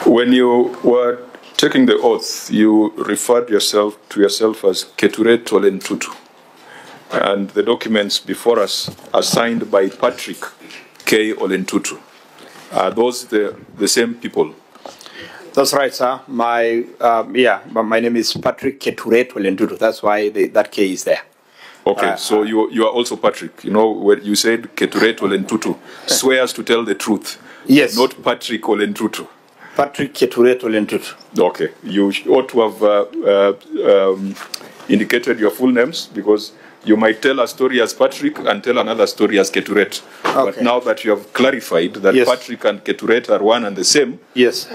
When you were taking the oath, you referred to yourself as 𝐾𝐓𝐒 Ntutu. And the documents before us are signed by Patrick K. Ntutu. Are those the same people? That's right, sir. My name is Patrick 𝐾𝐓𝐒 Ntutu. That's why that K is there. Okay, so you are also Patrick. You know, when you said 𝐾𝐓𝐒 Ntutu, swears to tell the truth. Yes. Not Patrick Ntutu. Patrick 𝐾𝐓𝐒 Ntutu. Okay, you ought to have indicated your full names, because you might tell a story as Patrick and tell another story as 𝐾𝐓𝐒. Okay. But now that you have clarified that yes. Patrick and 𝐾𝐓𝐒 are one and the same, yes.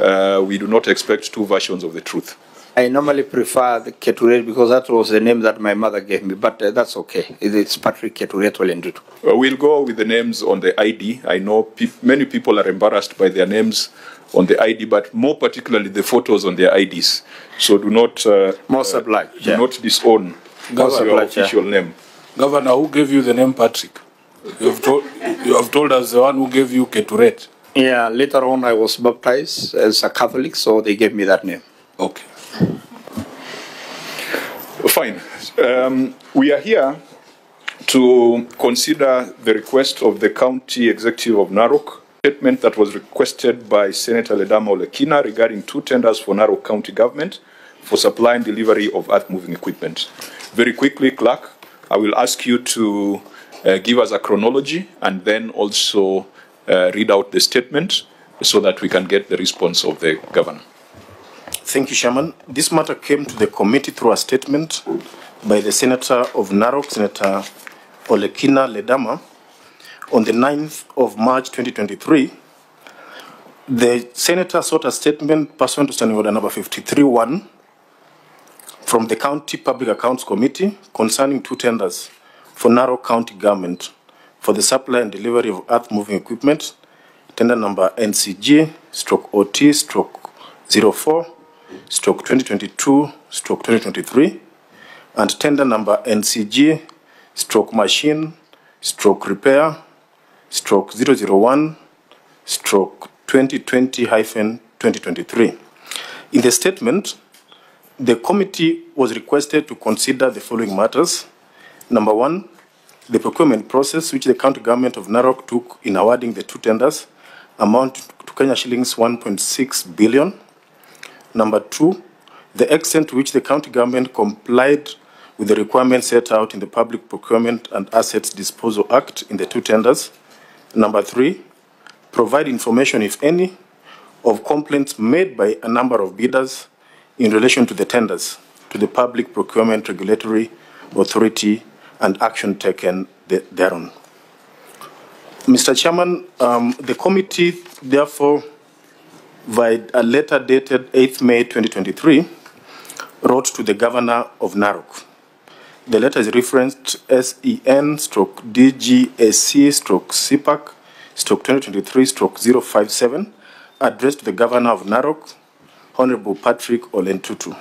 We do not expect two versions of the truth. I normally prefer the 𝐾𝐓𝐒 because that was the name that my mother gave me, but that's okay. It's Patrick 𝐾𝐓𝐒 Ntutu. We'll go with the names on the ID. I know many people are embarrassed by their names on the ID, but more particularly the photos on their IDs. So do not do not disown your official name. Governor, who gave you the name Patrick? You have told us the one who gave you 𝐾𝐓𝐒. Yeah, later on I was baptized as a Catholic, so they gave me that name. Okay. Fine. We are here to consider the request of the County Executive of Narok, statement that was requested by Senator 𝐍𝐬𝐷 regarding 2 tenders for Narok County Government for supply and delivery of earth-moving equipment. Very quickly, Clerk, I will ask you to give us a chronology and then also read out the statement so that we can get the response of the Governor. Thank you, Chairman. This matter came to the committee through a statement by the Senator of Narok, Senator 𝐍𝐬𝐷, on the 9th of March 2023. The Senator sought a statement pursuant to Standing Order number 53-1 from the County Public Accounts Committee concerning 2 tenders for Narok County Government for the supply and delivery of earth-moving equipment, tender number NCG/OT/04/2022/2023, and tender number NCG/Machine/Repair/001/2020-2023. In the statement, the committee was requested to consider the following matters. Number 1, the procurement process which the county government of Narok took in awarding the 2 tenders amount to Kenya shillings 1.6 billion. Number 2, the extent to which the county government complied with the requirements set out in the Public Procurement and Assets Disposal Act in the 2 tenders. Number 3, provide information, if any, of complaints made by a number of bidders in relation to the tenders to the Public Procurement Regulatory Authority and action taken thereon. Mr. Chairman, the committee therefore, via a letter dated 8th May 2023, wrote to the Governor of Narok. The letter is referenced SEN/DGAC/CPAC/2023/057, addressed to the Governor of Narok, Honorable Patrick Ntutu.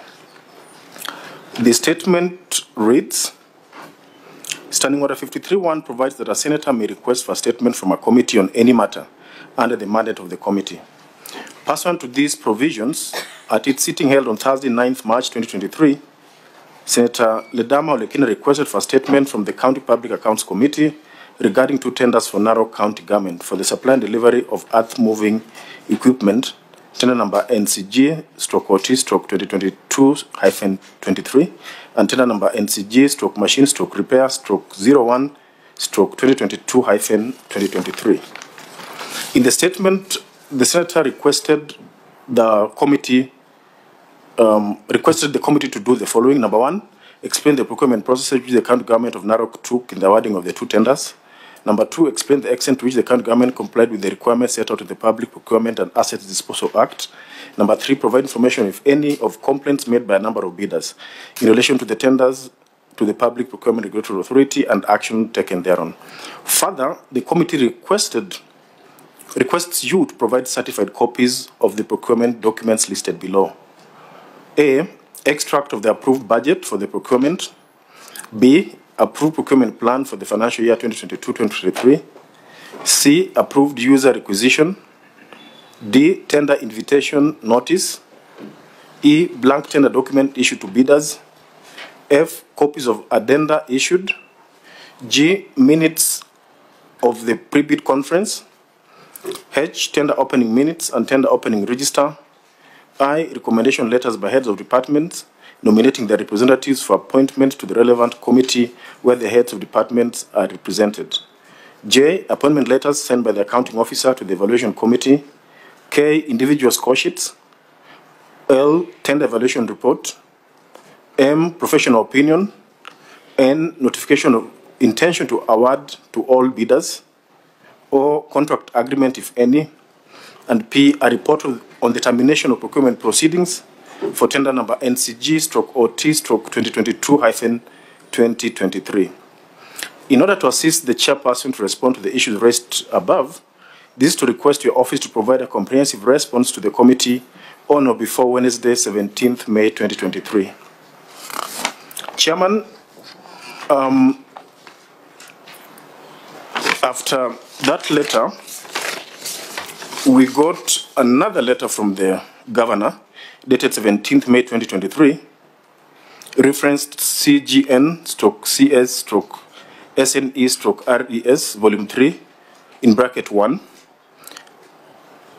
The statement reads, Standing Order 53-1 provides that a senator may request for a statement from a committee on any matter under the mandate of the committee. Pursuant to these provisions, at its sitting held on Thursday, 9th March 2023, Senator 𝐍𝐬𝐷 requested for a statement from the County Public Accounts Committee regarding 2 tenders for Narok County Government for the supply and delivery of earth-moving equipment, tender number NCG/OT/2022-23, and tender number NCG/Machine/Repair/01/2022-2023. In the statement, the Senator requested the committee to do the following. Number 1, explain the procurement process which the county government of Narok took in the awarding of the 2 tenders. Number 2, explain the extent to which the county government complied with the requirements set out in the Public Procurement and Assets Disposal Act. Number 3, provide information, if any, of complaints made by a number of bidders in relation to the tenders to the Public Procurement Regulatory Authority and action taken thereon. Further, the committee requests you to provide certified copies of the procurement documents listed below. A, extract of the approved budget for the procurement. B, approved procurement plan for the financial year 2022-2023. C, approved user requisition. D, tender invitation notice. E, blank tender document issued to bidders. F, copies of addenda issued. G, minutes of the pre-bid conference. H, tender opening minutes and tender opening register. I, recommendation letters by heads of departments nominating their representatives for appointment to the relevant committee where the heads of departments are represented. J, appointment letters sent by the accounting officer to the evaluation committee. K, individual score sheets. L, tender evaluation report. M, professional opinion. N, notification of intention to award to all bidders. O, contract agreement if any. And P, a report on the termination of procurement proceedings for tender number NCG/OT/2022-2023. In order to assist the chairperson to respond to the issues raised above, this is to request your office to provide a comprehensive response to the committee on or before Wednesday, 17th May 2023. Chairman, after that letter, we got another letter from the governor dated 17th May 2023, referenced CGN/CS/SNE/RES Volume 3 in bracket 1,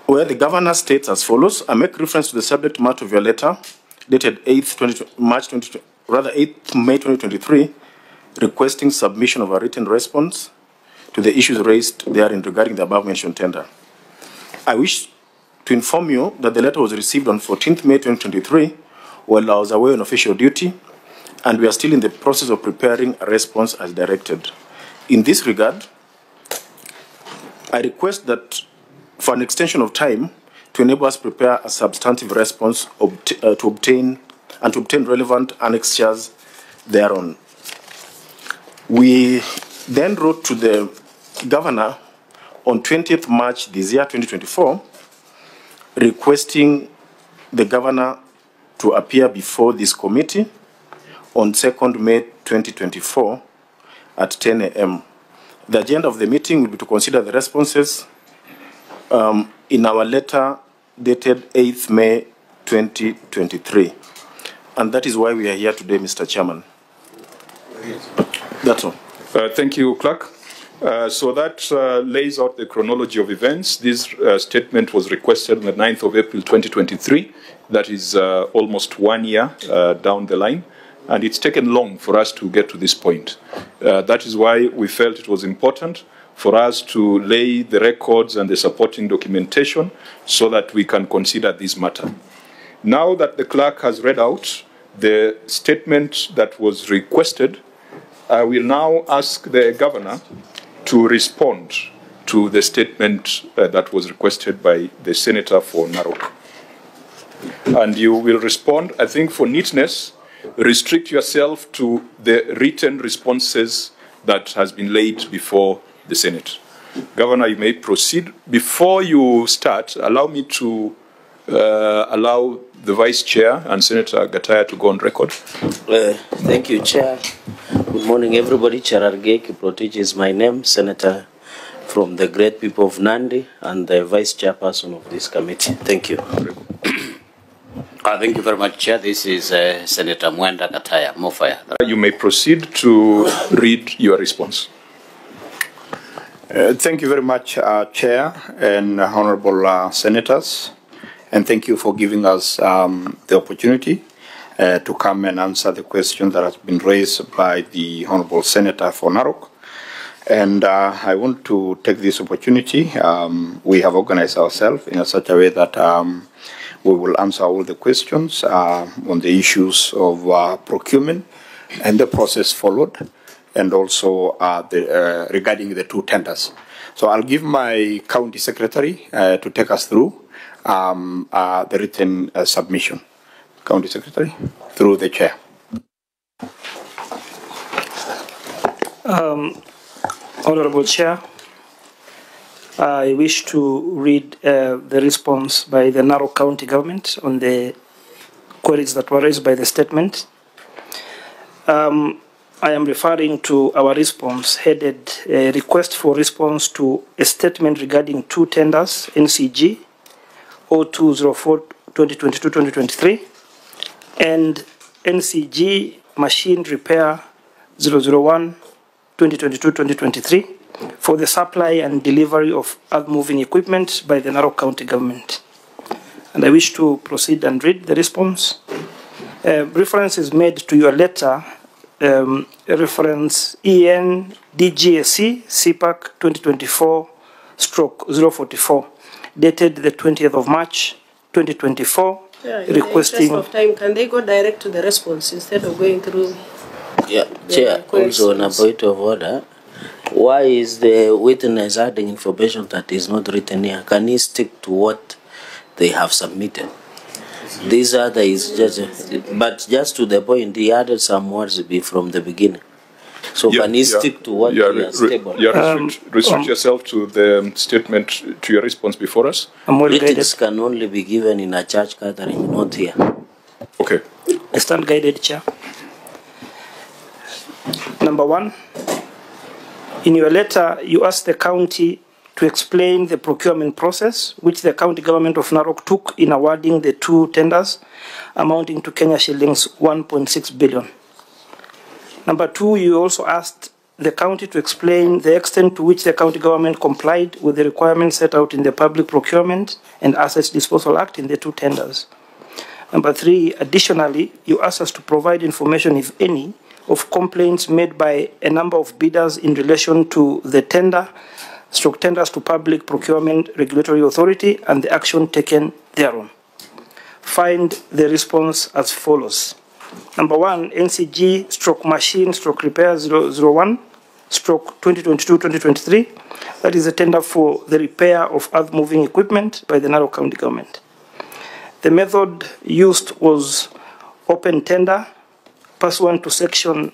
where the governor states as follows: I make reference to the subject matter of your letter dated 8th May 2023, requesting submission of a written response to the issues raised therein regarding the above-mentioned tender. I wish to inform you that the letter was received on 14th May 2023 while I was away on official duty, and we are still in the process of preparing a response as directed. In this regard, I request that for an extension of time to enable us to prepare a substantive response to obtain relevant annexures thereon. We then wrote to the governor on 20th March this year, 2024, requesting the governor to appear before this committee on 2nd May 2024 at 10 a.m. The agenda of the meeting will be to consider the responses in our letter dated 8th May 2023. And that is why we are here today, Mr. Chairman. That's all. Thank you, Clerk. So that lays out the chronology of events. This statement was requested on the 9th of April 2023. That is almost 1 year down the line. And it's taken long for us to get to this point. That is why we felt it was important for us to lay the records and the supporting documentation so that we can consider this matter. Now that the clerk has read out the statement that was requested, I will now ask the governor to respond to the statement that was requested by the senator for Narok. And you will respond, I think for neatness, restrict yourself to the written responses that has been laid before the Senate. Governor, you may proceed. Before you start, allow me to allow the Vice Chair and Senator Gataya to go on record. Thank you, Chair. Good morning, everybody. Chair 𝐍𝐀𝐑𝐎𝐑 is my name, Senator from the great people of Nandi and the Vice Chairperson of this committee. Thank you. Thank you very much, Chair. This is Senator Mwenda Gataya Mofaya. You may proceed to read your response. Thank you very much, Chair and Honorable Senators, and thank you for giving us the opportunity to come and answer the question that has been raised by the Honorable Senator for Narok. And I want to take this opportunity. We have organized ourselves in such a way that we will answer all the questions on the issues of procurement and the process followed, and also regarding the two tenders. So I'll give my County Secretary to take us through the written submission. County Secretary, through the Chair. Honorable Chair, I wish to read the response by the Narok County government on the queries that were raised by the statement. I am referring to our response headed request for response to a statement regarding two tenders, NCG 0204-2022-2023, and NCG Machine Repair 001-2022-2023 for the supply and delivery of earth-moving equipment by the Narok County Government. And I wish to proceed and read the response. Reference is made to your letter, reference EN DGSC CPAC 2024/044, dated the 20th of March 2024, requesting. In the interest of time, can they go direct to the response instead of going through? Yeah, Chair, also on a point of order, why is the witness adding information that is not written here? Can he stick to what they have submitted? This other is just, but just to the point, he added some words from the beginning. So can you stick to what you have stated? Restrict yourself to the statement, to your response before us. Writings can only be given in a church gathering, not here. Okay. I stand guided, Chair. Number one, in your letter, you asked the county to explain the procurement process which the county government of Narok took in awarding the two tenders amounting to Kenya shillings 1.6 billion. Number two, you also asked the county to explain the extent to which the county government complied with the requirements set out in the Public Procurement and Assets Disposal Act in the two tenders. Number three, additionally, you asked us to provide information, if any, of complaints made by a number of bidders in relation to the tenders to Public Procurement Regulatory Authority and the action taken thereon. Find the response as follows. Number one, NCG/Machine/Repair 001/2022-2023. That is a tender for the repair of earth-moving equipment by the Narok County Government. The method used was open tender pursuant to section.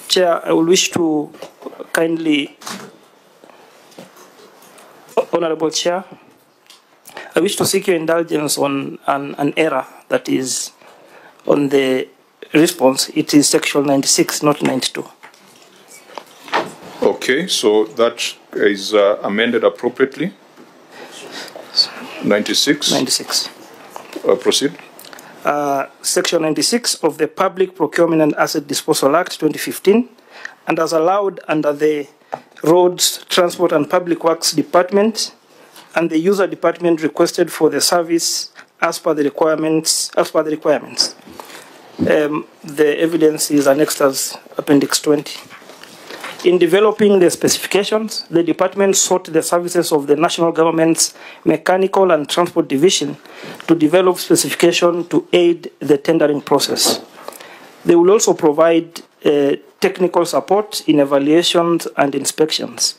Chair, I will wish to kindly, Honorable Chair, I wish to seek your indulgence on an error that is on the response. It is section 96, not 92. Okay, so that is amended appropriately. 96. 96. Proceed. Section 96 of the Public Procurement and Asset Disposal Act 2015, and as allowed under the Roads, Transport and Public Works Department and the User Department requested for the service as per the requirements. The evidence is annexed as Appendix 20. In developing the specifications, the department sought the services of the national government's Mechanical and Transport Division to develop specification to aid the tendering process. They will also provide technical support in evaluations and inspections.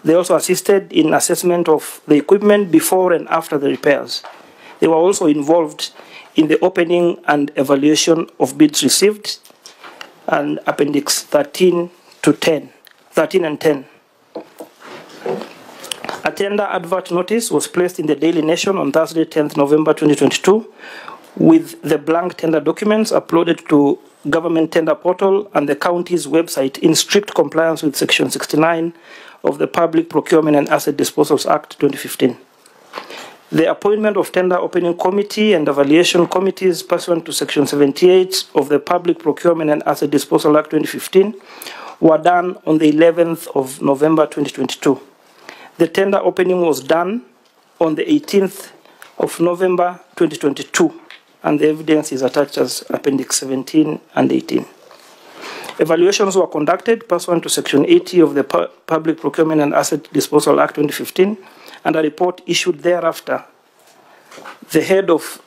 They also assisted in assessment of the equipment before and after the repairs. They were also involved in the opening and evaluation of bids received, and Appendix 13 and 10. A tender advert notice was placed in the Daily Nation on Thursday, 10th November 2022, with the blank tender documents uploaded to Government Tender Portal and the county's website in strict compliance with Section 69 of the Public Procurement and Asset Disposals Act 2015. The appointment of tender opening committee and evaluation committees pursuant to Section 78 of the Public Procurement and Asset Disposal Act 2015 were done on the 11th of November 2022. The tender opening was done on the 18th of November 2022, and the evidence is attached as Appendix 17 and 18. Evaluations were conducted pursuant to Section 80 of the Public Procurement and Asset Disposal Act 2015, and a report issued thereafter. The head of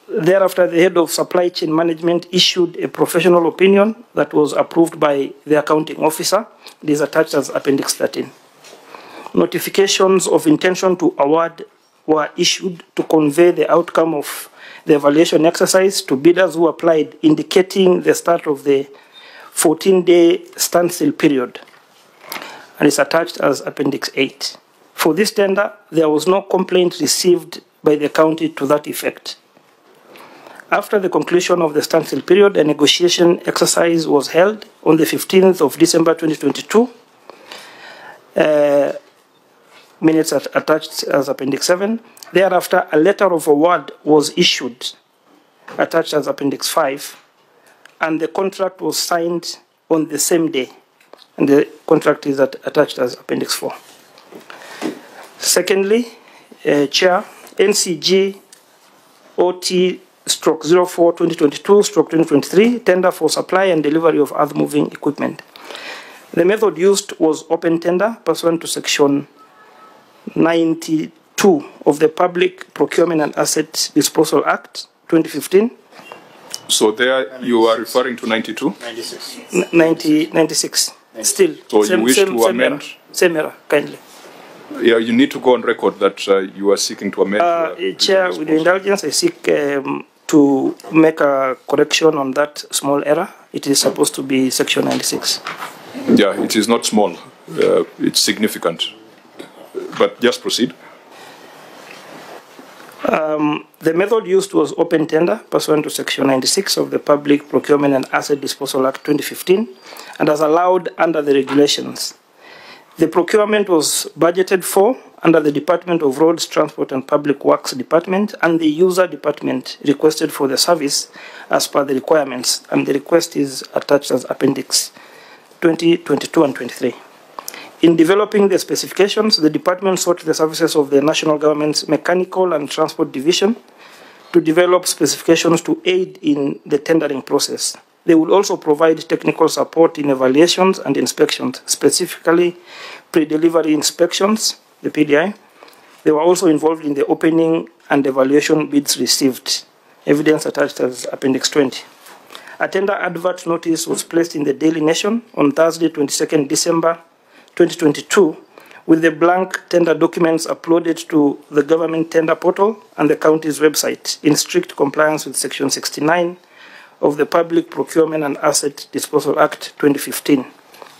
Supply Chain Management issued a professional opinion that was approved by the accounting officer. It is attached as Appendix 13. Notifications of intention to award were issued to convey the outcome of the evaluation exercise to bidders who applied, indicating the start of the 14-day standstill period, and it's attached as Appendix 8. For this tender, there was no complaint received by the county to that effect. After the conclusion of the standstill period, a negotiation exercise was held on the 15th of December 2022. minutes attached as Appendix 7. Thereafter, a letter of award was issued, attached as Appendix 5, and the contract was signed on the same day, and the contract is attached as Appendix 4. Secondly, Chair, NCG OT/04/2022/2023, tender for supply and delivery of earth-moving equipment. The method used was open tender pursuant to Section 92 of the Public Procurement and Asset Disposal Act 2015. So there you are referring to 92? 96. Still. So you wish to amend? Same error, kindly. Yeah, you need to go on record that you are seeking to amend. Chair, with your indulgence, I seek to make a correction on that small error. It is supposed to be Section 96. Yeah, it is not small. It's significant. But just proceed. The method used was open tender pursuant to Section 96 of the Public Procurement and Asset Disposal Act 2015 and as allowed under the regulations. The procurement was budgeted for under the Department of Roads, Transport and Public Works Department, and the user department requested for the service as per the requirements, and the request is attached as Appendix 20, 22 and 23. In developing the specifications, the department sought the services of the national government's Mechanical and Transport Division to develop specifications to aid in the tendering process. They will also provide technical support in evaluations and inspections, specifically pre-delivery inspections, the PDI. They were also involved in the opening and evaluation bids received, evidence attached as Appendix 20. A tender advert notice was placed in the Daily Nation on Thursday, 22nd December 2022, with the blank tender documents uploaded to the government tender portal and the county's website in strict compliance with Section 69 of the Public Procurement and Asset Disposal Act 2015,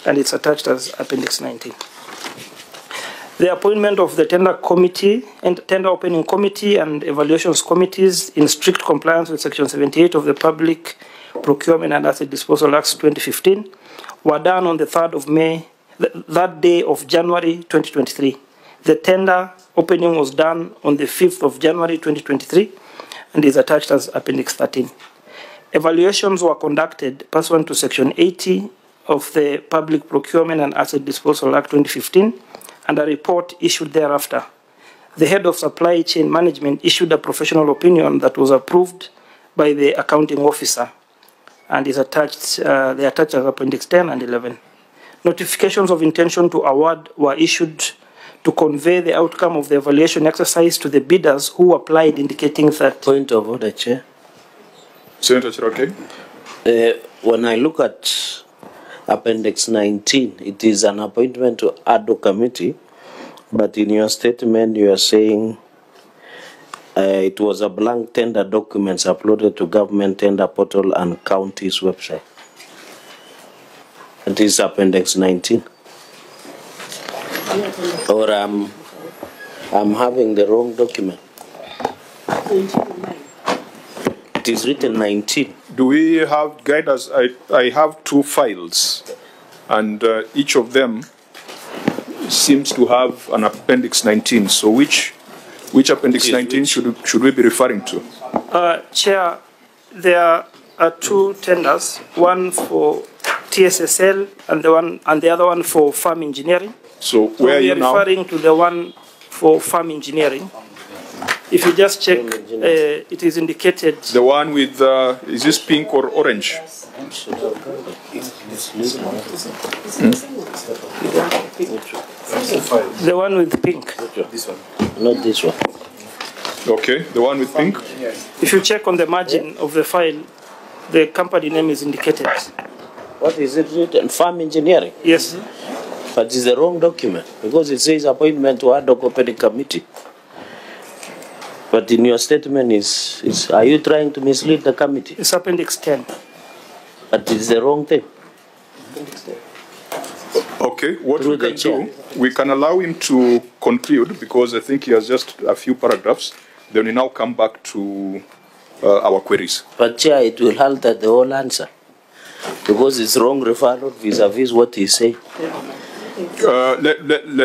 and it's attached as Appendix 19. The appointment of the tender committee and tender opening committee and evaluations committees in strict compliance with Section 78 of the Public Procurement and Asset Disposal Act 2015 were done on the 3rd of May, that day of January 2023. The tender opening was done on the 5th of January 2023 and is attached as Appendix 13. Evaluations were conducted pursuant to Section 80 of the Public Procurement and Asset Disposal Act 2015 and a report issued thereafter. The head of supply chain management issued a professional opinion that was approved by the accounting officer and is attached, they attached as Appendix 10 and 11. Notifications of intention to award were issued to convey the outcome of the evaluation exercise to the bidders who applied, indicating that... Point of order, Chair. Senator Cherokee? When I look at Appendix 19, it is an appointment to ad hoc committee, but in your statement you are saying it was a blank tender documents uploaded to government tender portal and county's website. It is Appendix 19. Or I'm having the wrong document. It is written 19. Do we have guidance? I have two files, and each of them seems to have an Appendix 19. So which Appendix 19 should we be referring to? Chair, there are two tenders, one for TSSL and the other one for farm engineering. So where are you now? We are referring to the one for farm engineering. If you just check, it is indicated. The one with, is this pink or orange? The one with pink. This one. Not this one. Okay, the one with pink? If you check on the margin of the file, the company name is indicated. What is it written? Farm engineering? Yes. But it's the wrong document because it says appointment to ad hoc opening committee. But in your statement are you trying to mislead the committee? It's Appendix 10. But it's the wrong thing. Okay, what we can do, we can allow him to conclude because I think he has just a few paragraphs. Then we now come back to our queries. But Chair, it will alter the whole answer because it's wrong referral vis-a-vis what he said.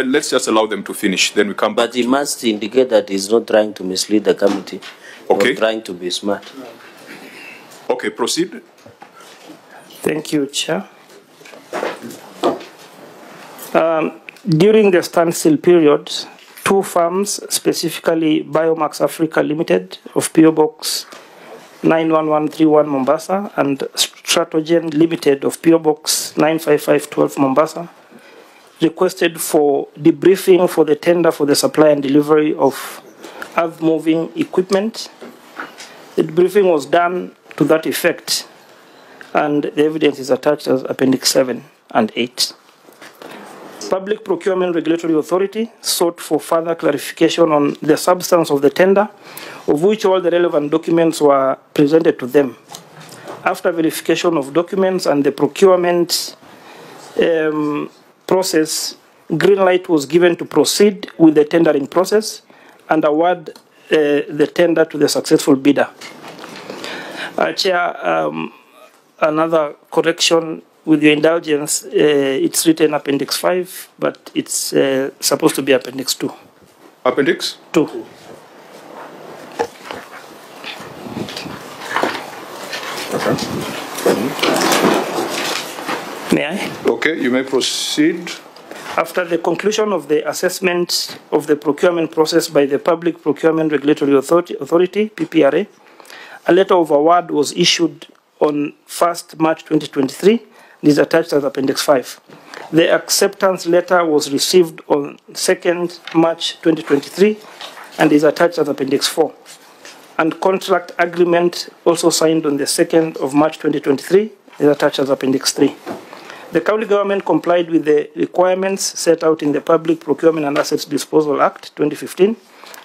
Let's just allow them to finish, then we come back. But he must indicate that he's not trying to mislead the committee or trying to be smart. Okay, proceed. Thank you, Chair. During the standstill period, two firms, specifically Biomax Africa Limited of PO Box 91131 Mombasa and Stratogen Limited of PO Box 95512 Mombasa, requested for debriefing for the tender for the supply and delivery of earth-moving equipment. The debriefing was done to that effect, and the evidence is attached as Appendix 7 and 8. Public Procurement Regulatory Authority sought for further clarification on the substance of the tender, of which all the relevant documents were presented to them. After verification of documents and the procurement process, green light was given to proceed with the tendering process and award the tender to the successful bidder. Chair, another correction, with your indulgence, it's written Appendix 5, but it's supposed to be Appendix 2. Appendix? 2. May I? Okay, you may proceed. After the conclusion of the assessment of the procurement process by the Public Procurement Regulatory Authority, PPRA, a letter of award was issued on 1st March 2023. It is attached as Appendix 5. The acceptance letter was received on 2nd March 2023 and is attached as Appendix 4. And contract agreement, also signed on the 2nd of March 2023, is attached as Appendix 3. The county government complied with the requirements set out in the Public Procurement and Assets Disposal Act 2015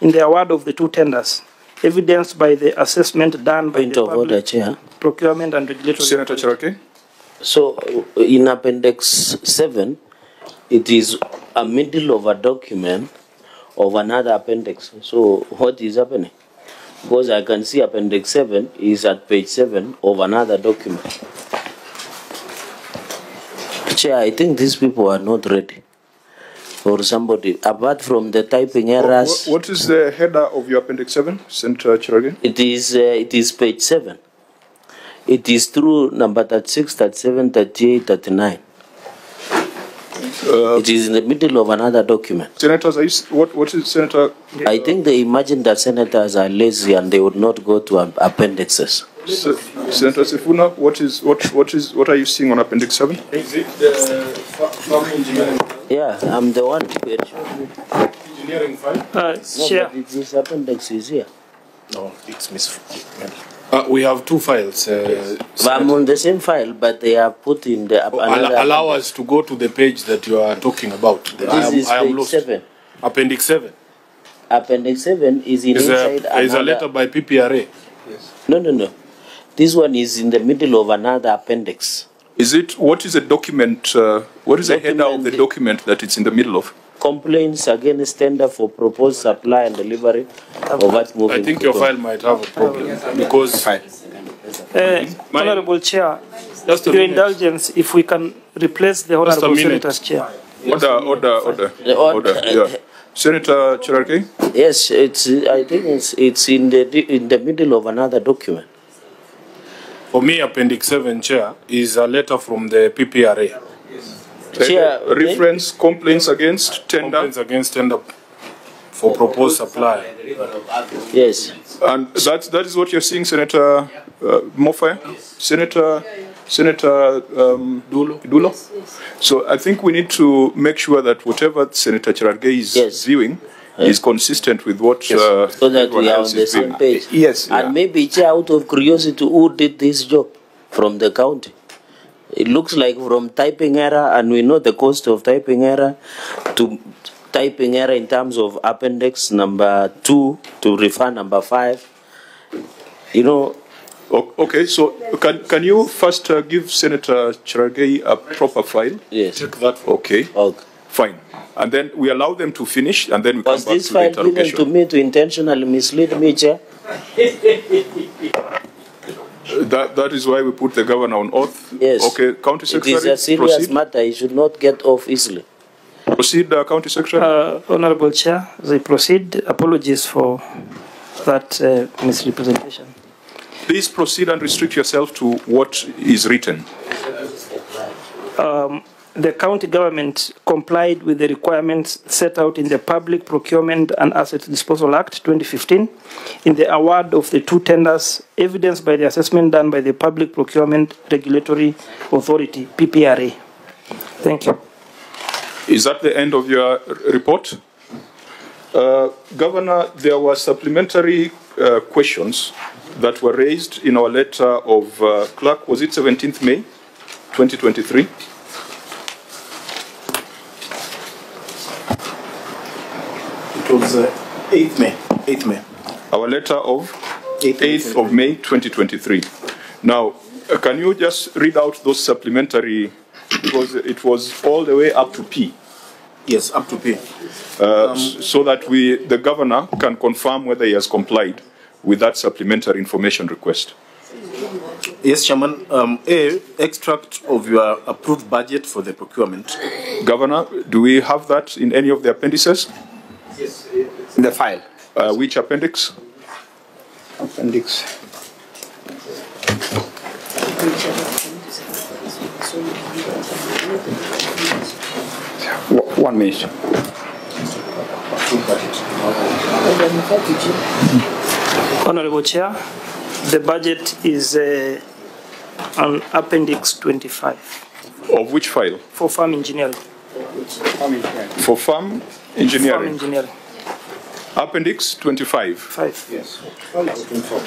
in the award of the two tenders, evidenced by the assessment done by the Public Procurement and Regulatory Senator Cherokee? So, in Appendix 7, it is a middle of a document of another appendix. So, what is happening? Because I can see Appendix 7 is at page 7 of another document. Chair, I think these people are not ready for somebody, apart from the typing errors. What is the header of your Appendix 7, Senator Cherokee? It is page 7. It is through number 36, 37, 38, 39. It is in the middle of another document. Senators, what is Senator? I think they imagine that senators are lazy and they would not go to appendixes. Senator Sifuna, what are you seeing on Appendix 7? Is it the farm engineering? Yeah, I'm the one. Engineering file? Chair. No, this appendix is here. No, it's misfiled. We have two files. I'm on the same file, but they are put in the allow us to go to the page that you are talking about. This is page 7. Appendix 7. Appendix 7 is inside is a letter by PPRA. Yes. No. This one is in the middle of another appendix. Is it? What is the document? What is the header of the document that it's in the middle of? Complaints against tender for proposed supply and delivery of earth-moving. I think your file might have a problem because. Honorable Chair, your indulgence, if we can replace the Honorable Senator's Chair. Order. Yeah. Senator Cherokee? Yes, I think it's in the middle of another document. For me, Appendix 7, Chair, is a letter from the PPRA. Chair, reference complaints against tender. Complaints against tender for proposed supply. Yes. And that is what you're seeing, Senator Mofai? Senator Dulo? Yes. So I think we need to make sure that whatever Senator Cherokee is viewing is consistent with what so that we are on the same page. Yes. And maybe, Chair, out of curiosity, who did this job from the county? It looks like from typing error, and we know the cost of typing error, to typing error in terms of appendix number 2 to refer number 5. You know. Okay, so can you first give Senator Cherokee a proper file? Yes. Check that. Okay. Fine. And then we allow them to finish, and then we come back to the interrogation. Was this file given to me to intentionally mislead me, Chair? That is why we put the governor on oath. Yes. Okay, County Secretary, it is a serious matter. He should not get off easily. Proceed, County Secretary. Honorable Chair, as I proceed, apologies for that misrepresentation. Please proceed and restrict yourself to what is written. The county government complied with the requirements set out in the Public Procurement and Asset Disposal Act 2015 in the award of the 2 tenders, evidenced by the assessment done by the Public Procurement Regulatory Authority, PPRA. Thank you. Is that the end of your report? Governor, there were supplementary questions that were raised in our letter of clerk. Was it 17th May, 2023? It was 8th May. 8th May. Our letter of 8th of May, 2023. Now, can you just read out those supplementary, because it was all the way up to P. Yes, up to P. So that the governor can confirm whether he has complied with that supplementary information request. Yes, Chairman. A, extract of your approved budget for the procurement. Governor, do we have that in any of the appendices? Yes, in the file. Which appendix? Appendix. One minute. Honorable Chair, the budget is on Appendix 25. Of which file? For farm engineering. For farm engineering. Farm engineering. Appendix 25. 5. Yes. 25.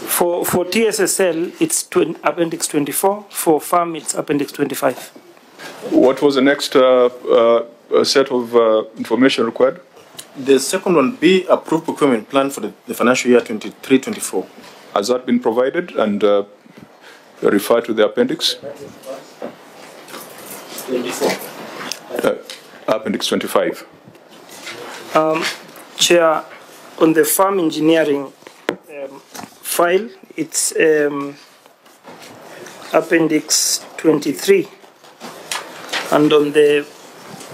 For TSSL, it's Appendix 24. For farm, it's Appendix 25. What was the next set of information required? The second one, B, approved procurement plan for the financial year 23-24. Has that been provided and refer to the appendix? 24. Appendix 25. Chair, on the farm engineering file, it's Appendix 23. And on the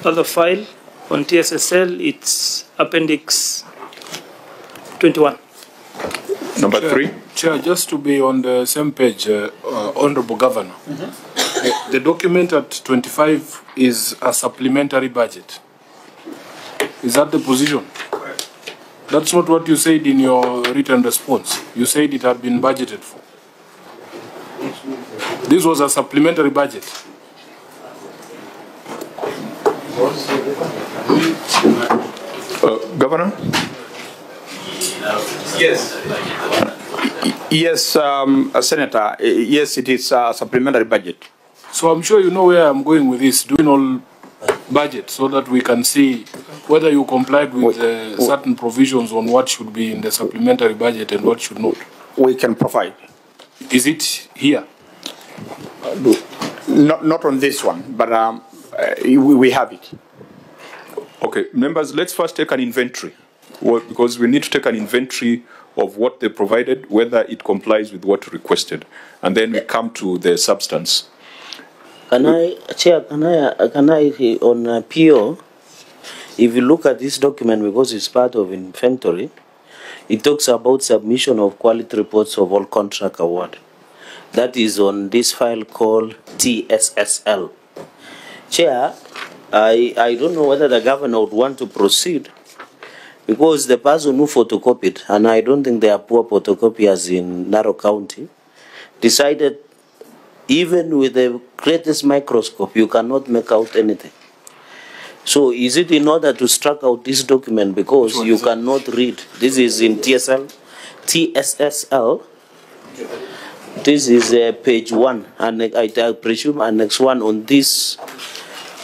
other file, on TSSL, it's Appendix 21. Number 3. Chair, just to be on the same page, Honorable Governor, the document at 25 is a supplementary budget. Is that the position? That's not what you said in your written response. You said it had been budgeted for. This was a supplementary budget. Governor? Yes. Yes, Senator. Yes, it is a supplementary budget. So I'm sure you know where I'm going with this, doing all budget, so that we can see whether you complied with certain provisions on what should be in the supplementary budget and what should not. We can provide. Is it here? Not on this one, but we have it. Okay, members, let's first take an inventory, because we need to take an inventory of what they provided, whether it complies with what requested, and then we come to the substance. Can I, Chair, can I on PO, if you look at this document, because it's part of inventory, it talks about submission of quality reports of all contract award. That is on this file called TSSL. Chair, I don't know whether the governor would want to proceed, because the person who photocopied, and I don't think there are poor photocopiers in Narok County, decided even with the greatest microscope, you cannot make out anything. So is it in order to strike out this document because you cannot read? This is in TSSL. This is page 1, and I presume annex 1 on this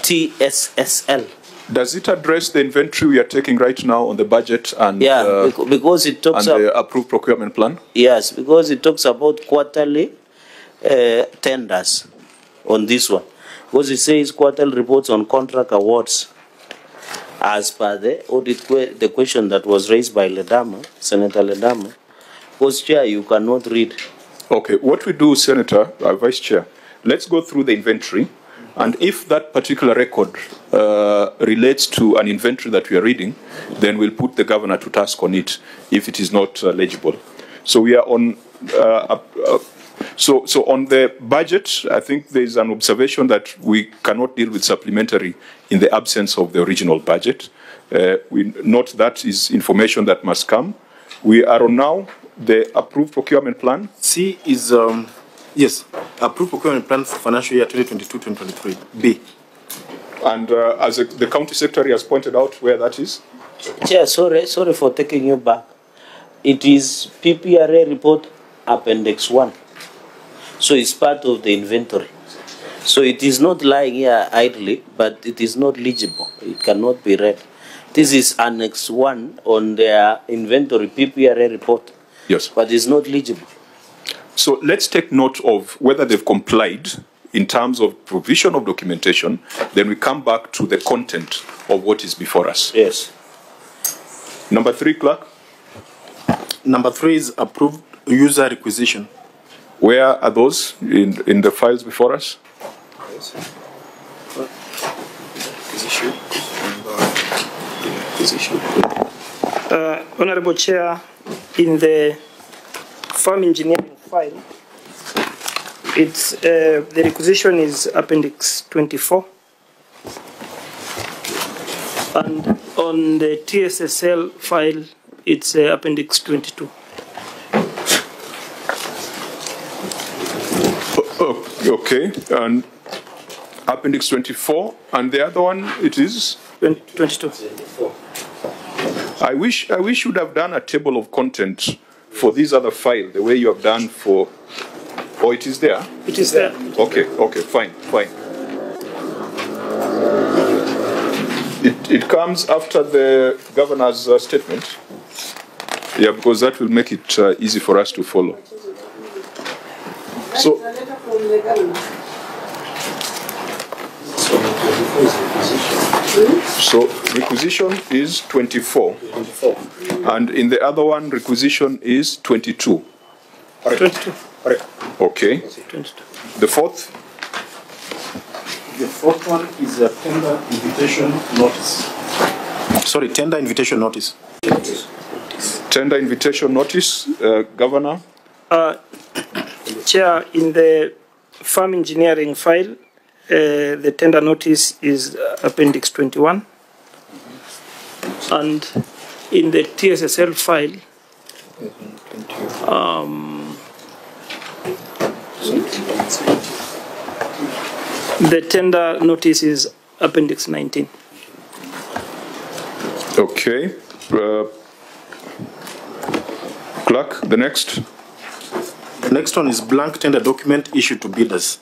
TSSL. Does it address the inventory we are taking right now on the budget and, because it talks and the approved procurement plan? Yes, because it talks about quarterly tenders on this one. Because it says quarterly reports on contract awards as per the audit, the question that was raised by Ledama, Senator Ledama, Because, Chair, you cannot read. Okay, what we do, Senator, Vice Chair, let's go through the inventory, and if that particular record relates to an inventory that we are reading, then we'll put the governor to task on it if it is not legible. So we are on, so on the budget, I think there is an observation that we cannot deal with supplementary in the absence of the original budget. We note that is information that must come. We are on now the approved procurement plan. C is, yes, approved procurement plan for financial year 2022-2023. B. And as the county secretary has pointed out where that is. Chair, sorry for taking you back. It is PPRA report appendix 1. So it's part of the inventory. So it is not lying here idly, but it is not legible. It cannot be read. This is annex 1 on their inventory PPRA report. Yes. But it's not legible. So let's take note of whether they've complied in terms of provision of documentation. Then we come back to the content of what is before us. Yes. Number 3, Clerk. Number 3 is approved user requisition. Where are those in the files before us? Honorable Chair, in the farm engineering file, it's the requisition is appendix 24, and on the TSSL file, it's appendix 22. Okay, and appendix 24, and the other one it is 22. I wish you'd have done a table of content for this other file, the way you have done for. Oh, it is there. It is there. Okay, fine. It comes after the governor's statement. Yeah, because that will make it easy for us to follow. So requisition is 24. And in the other one, requisition is 22. 22. Okay. 22. The fourth? The fourth one is a tender invitation notice. Sorry, tender invitation notice. Tender invitation notice, Governor? Chair, in the farm engineering file, the tender notice is appendix 21. And in the TSSL file, the tender notice is appendix 19. Okay. Clerk, the next. The next one is blank tender document issued to bidders.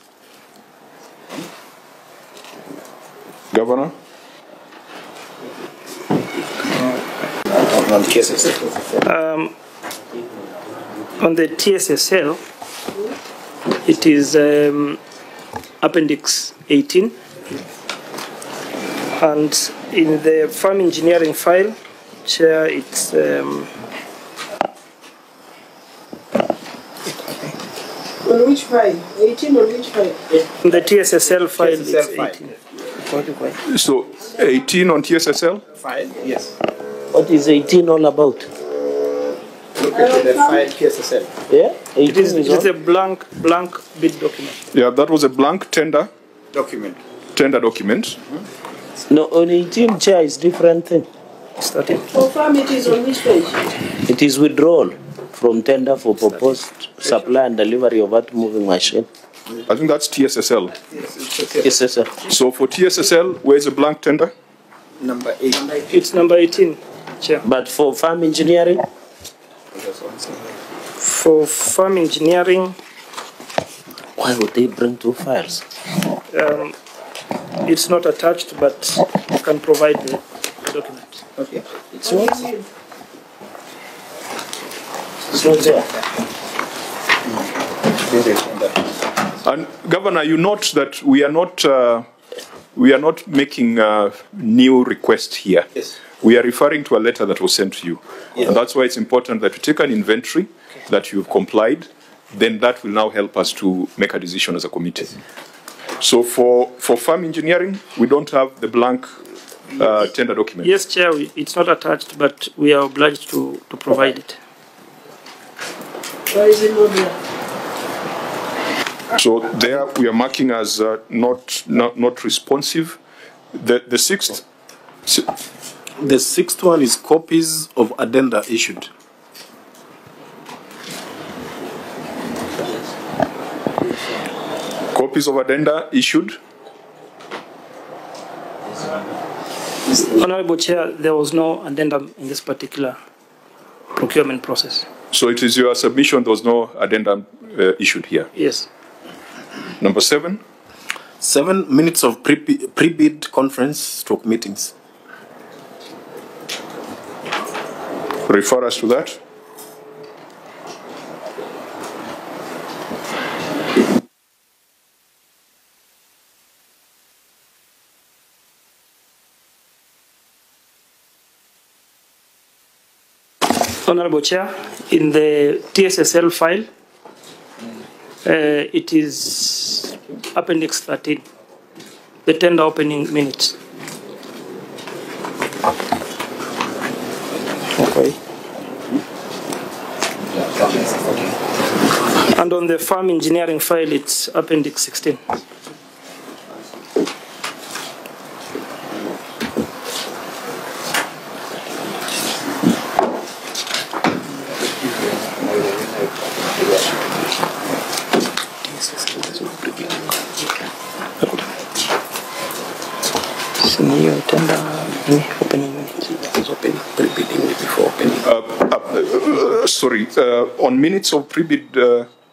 Governor? On the TSSL, it is appendix 18. And in the farm engineering file, Chair, it's On which file? 18 on which file? in the TSSL file, it's 18. So 18 on TSSL? File, yes. What is 18 all about? Look at the file TSSL. Yeah? 18 It is a blank bid document. Yeah, that was a blank tender Document. document. No, on 18, Chair, is different thing. Starting. For farm, it is on which page? It is withdrawal from tender for proposed supply and delivery of earth moving machine. I think that's TSSL. Yes, sir. So for TSSL, where's the blank tender? Number 8. It's number 18, Chair. But for farm engineering, For farm engineering, why would they bring two files? it's not attached, but you can provide the document. Okay. It's not. It's not there. And Governor, you note that we are not making a new request here. Yes. We are referring to a letter that was sent to you. Yes. And that's why it's important that we take an inventory that you've complied, then that will now help us to make a decision as a committee. So for farm engineering, we don't have the blank tender document. Yes, Chair, it's not attached, but we are obliged to provide it. Why is it not there? So there we are marking as not responsive. The sixth. The sixth one is copies of addenda issued. Copies of addenda issued. Honorable Chair, there was no addendum in this particular procurement process. So it is your submission, there was no addendum issued here. Yes. Number 7. 7 minutes of pre-bid conference / meetings. Refer us to that. Honorable Chair, in the TSSL file, it is Appendix 13, the tender opening minutes. Okay. And on the farm engineering file, it's Appendix 16. Sorry, on minutes of pre-bid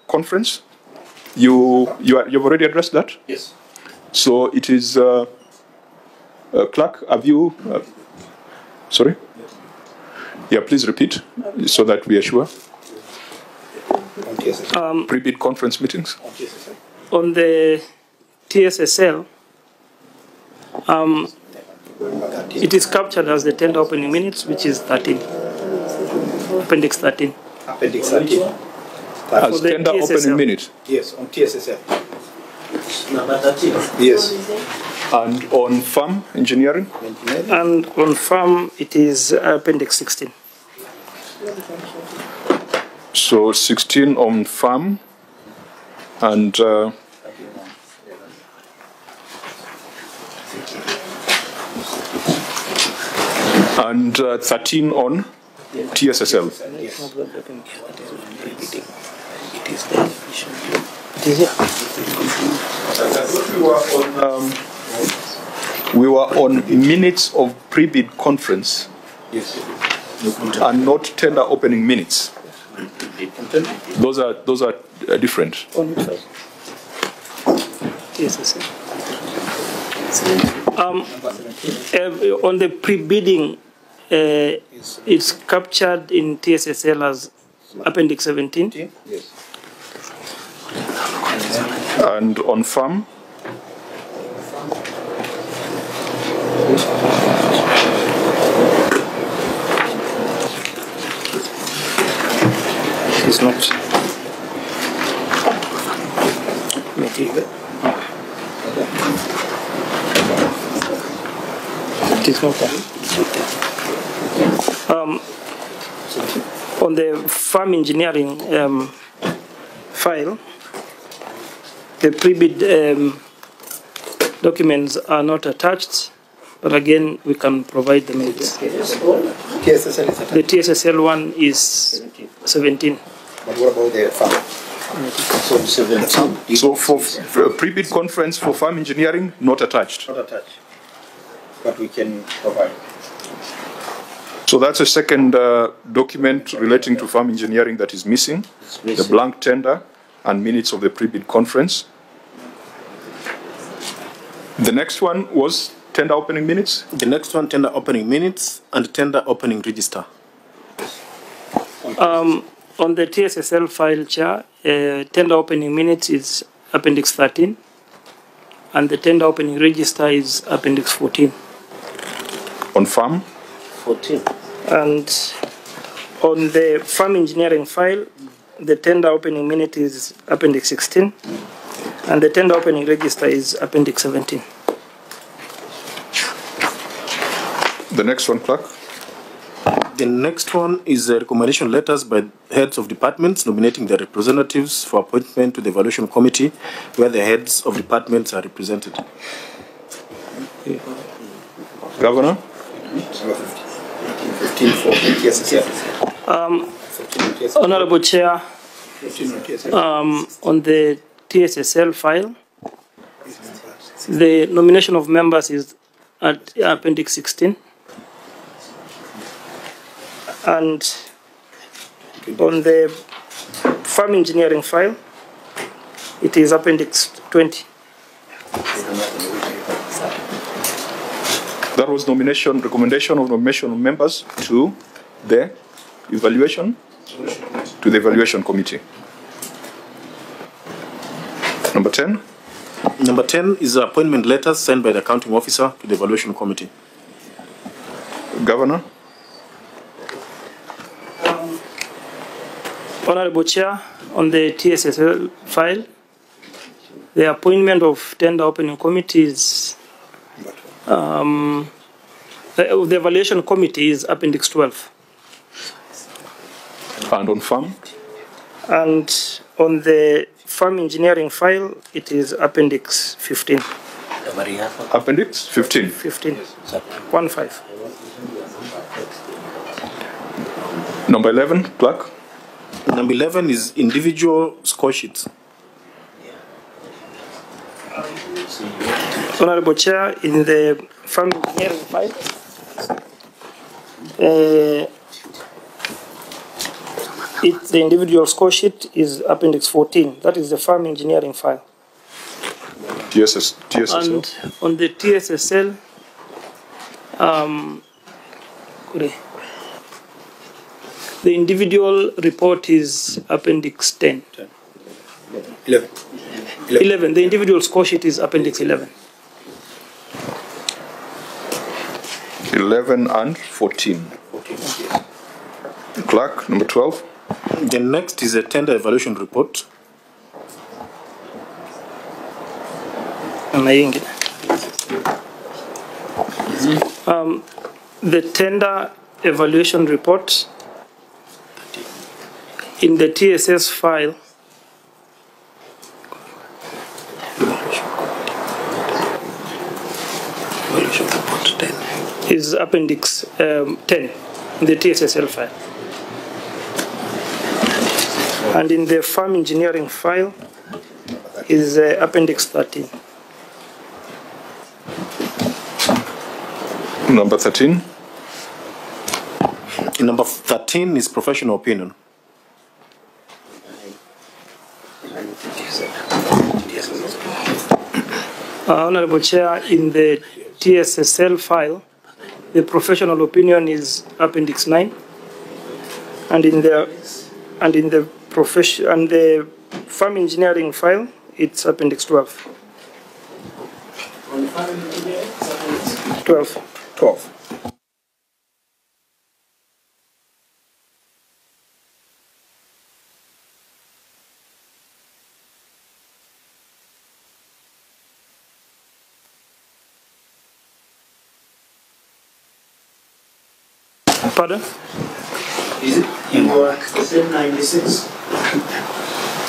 conference, you've already addressed that? Yes. So it is, clerk, have you, sorry? Yeah, please repeat so that we are sure. Pre-bid conference meetings? On the TSSL, it is captured as the tender opening minutes, which is 13. Appendix 13. Appendix 13. As tender opening minute? Yes, on TSSL. Number 13. Yes. And on farm engineering? And on farm, it is Appendix 16. So 16 on farm and 13 on TSSL. We were on minutes of pre-bid conference. Yes. And not tender opening minutes. Those are different. On the pre-bidding, it's captured in TSSL as Appendix 17. Yes. And on farm? It's not material. It is not on the farm engineering file, the pre-bid documents are not attached, but again, we can provide the minutes. The TSSL one is 17. But what about the farm? So 17. So for pre-bid conference for farm engineering, not attached. Not attached. But we can provide. So that's a second document relating to farm engineering that is missing. The blank tender and minutes of the pre-bid conference. The next one was tender opening minutes? The next one, tender opening minutes and tender opening register. On the TSSL file, Chair, tender opening minutes is Appendix 13, and the tender opening register is Appendix 14. On farm? 14. And on the farm engineering file, the tender opening minute is Appendix 16, and the tender opening register is Appendix 17. The next one, Clerk. The next one is the recommendation letters by heads of departments nominating their representatives for appointment to the evaluation committee, where the heads of departments are represented. Governor. 15 for TSSL. Honorable Chair, on the TSSL file, the nomination of members is at Appendix 16. And on the farm engineering file, it is Appendix 20. That was recommendation of nomination of members to the evaluation committee. Number 10. Number 10 is the appointment letters sent by the accounting officer to the evaluation committee. Governor. Honorable Chair, on the TSSL file, the appointment of tender opening committees, the evaluation committee is Appendix 12. And on farm? And on the farm engineering file, it is Appendix 15. Appendix 15. 15. 1-5. Number 11, Clerk. Number 11 is individual score sheets. Honorable Chair, in the farm engineering file, the individual score sheet is Appendix 14. That is the farm engineering file. TSSL. And on the TSSL, the individual report is Appendix 10. 11. 11. The individual score sheet is Appendix 11. 11 and 14. Clerk, number 12. The next is a tender evaluation report. The tender evaluation report in the TSS file is Appendix 10 in the TSSL file. And in the farm engineering file is Appendix 13. Number 13. Number 13 is professional opinion. Honorable Chair, in the TSSL file, the professional opinion is Appendix 9, and in the farm engineering file, it's Appendix 12. 12. Pardon? Is it in section 96?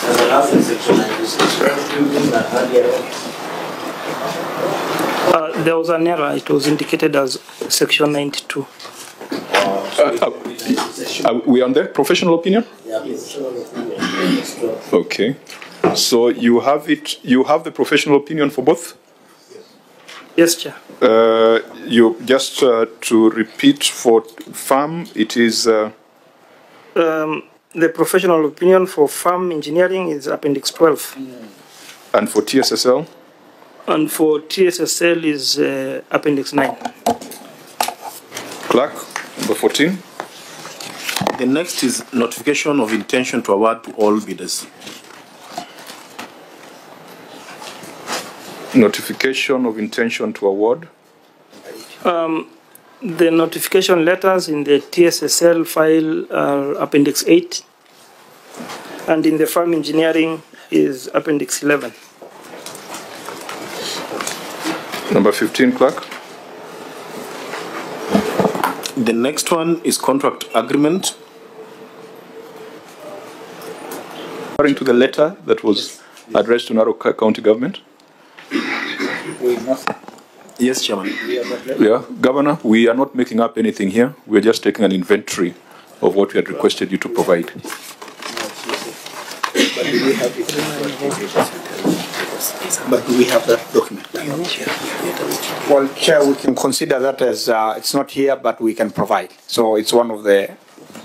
As a last in section 96, there was an error. It was indicated as section 92. We on there? Professional opinion? Yeah, professional opinion. Okay. So you have it. You have the professional opinion for both. Yes, Chair. You just to repeat for farm, it is. The professional opinion for farm engineering is Appendix 12. And for TSSL? And for TSSL is Appendix 9. Clerk, number 14. The next is notification of intention to award to all bidders. Notification of intention to award. The notification letters in the TSSL file are Appendix 8. And in the farm engineering is Appendix 11. Number 15, Clerk. The next one is contract agreement. Referring to the letter that was addressed to Narok County Government. Yes, Chairman. Yeah, Governor, we are not making up anything here. We're just taking an inventory of what we had requested you to provide. But do we have that document? Well, Chair, we can consider that as it's not here, but we can provide. So it's one of the.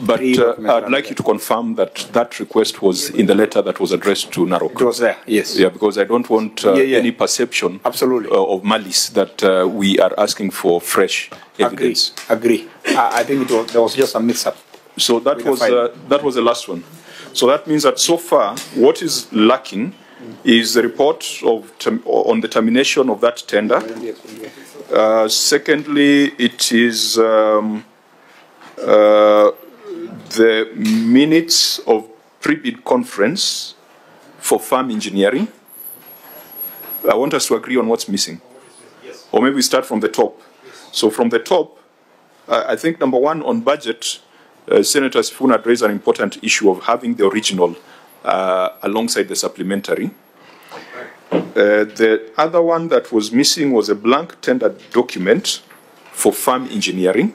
But I'd like you to confirm that that request was in the letter that was addressed to Narok. It was there, yes. Yeah, because I don't want any perception Absolutely. Of malice that we are asking for fresh evidence. Agree. I think there was just a mix-up. So that was the last one. So that means that so far, what is lacking is the report on the termination of that tender. Secondly, it is the minutes of pre-bid conference for farm engineering. I want us to agree on what's missing. Yes. Or maybe we start from the top. So from the top, I think number one on budget, Senator Sifuna raised an important issue of having the original alongside the supplementary. The other one that was missing was a blank tender document for farm engineering.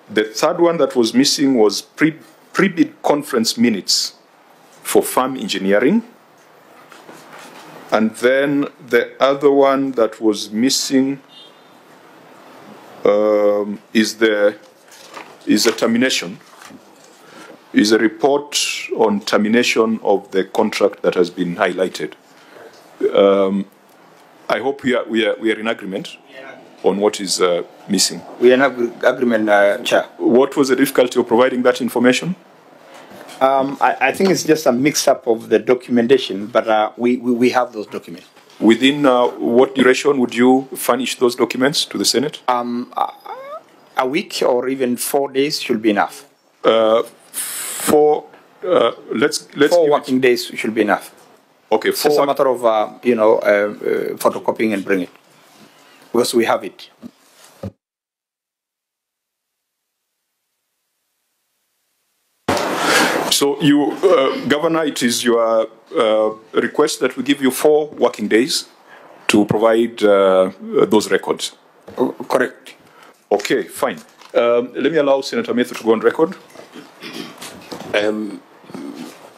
The third one that was missing was pre-bid conference minutes for farm engineering. And then the other one that was missing is a termination, is a report on termination of the contract that has been highlighted. I hope we are in agreement on what is missing. We are in agreement, Chair. What was the difficulty of providing that information? I think it's just a mix-up of the documentation, but we have those documents. Within what duration would you furnish those documents to the Senate? A week or even 4 days should be enough. Let's 4 working days should be enough. Okay, it's just a matter of photocopying and bring it, because we have it. So you, Governor, it is your request that we give you 4 working days to provide those records. Correct. Okay, fine. Let me allow Senator Methu to go on record.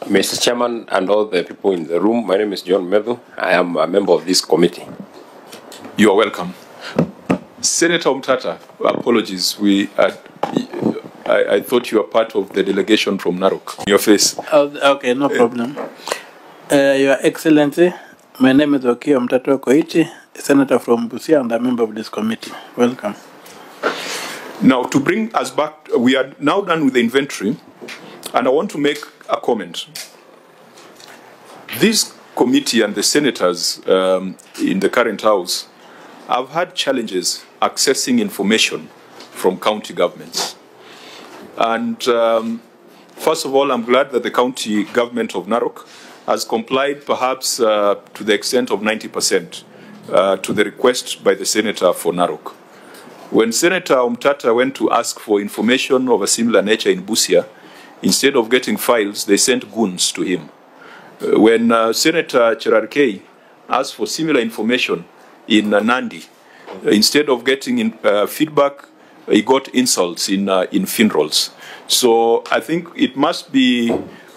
Mr. Chairman and all the people in the room, my name is John Methu. I am a member of this committee. You are welcome. Senator Mtata, apologies. I thought you were part of the delegation from Narok. Your face. Okay, no problem. Your Excellency, my name is Okiya Mtata Koichi, Senator from Busia and a member of this committee. Welcome. Now, to bring us back, we are now done with the inventory, and I want to make a comment. This committee and the senators in the current House have had challenges accessing information from county governments. And first of all, I'm glad that the county government of Narok has complied perhaps to the extent of 90% to the request by the senator for Narok. When Senator Mtata went to ask for information of a similar nature in Busia, instead of getting files, they sent goons to him. When Senator 𝐶𝐀𝐑𝐎𝐿 asked for similar information in Nandi, instead of getting feedback, he got insults in funerals. So I think it must be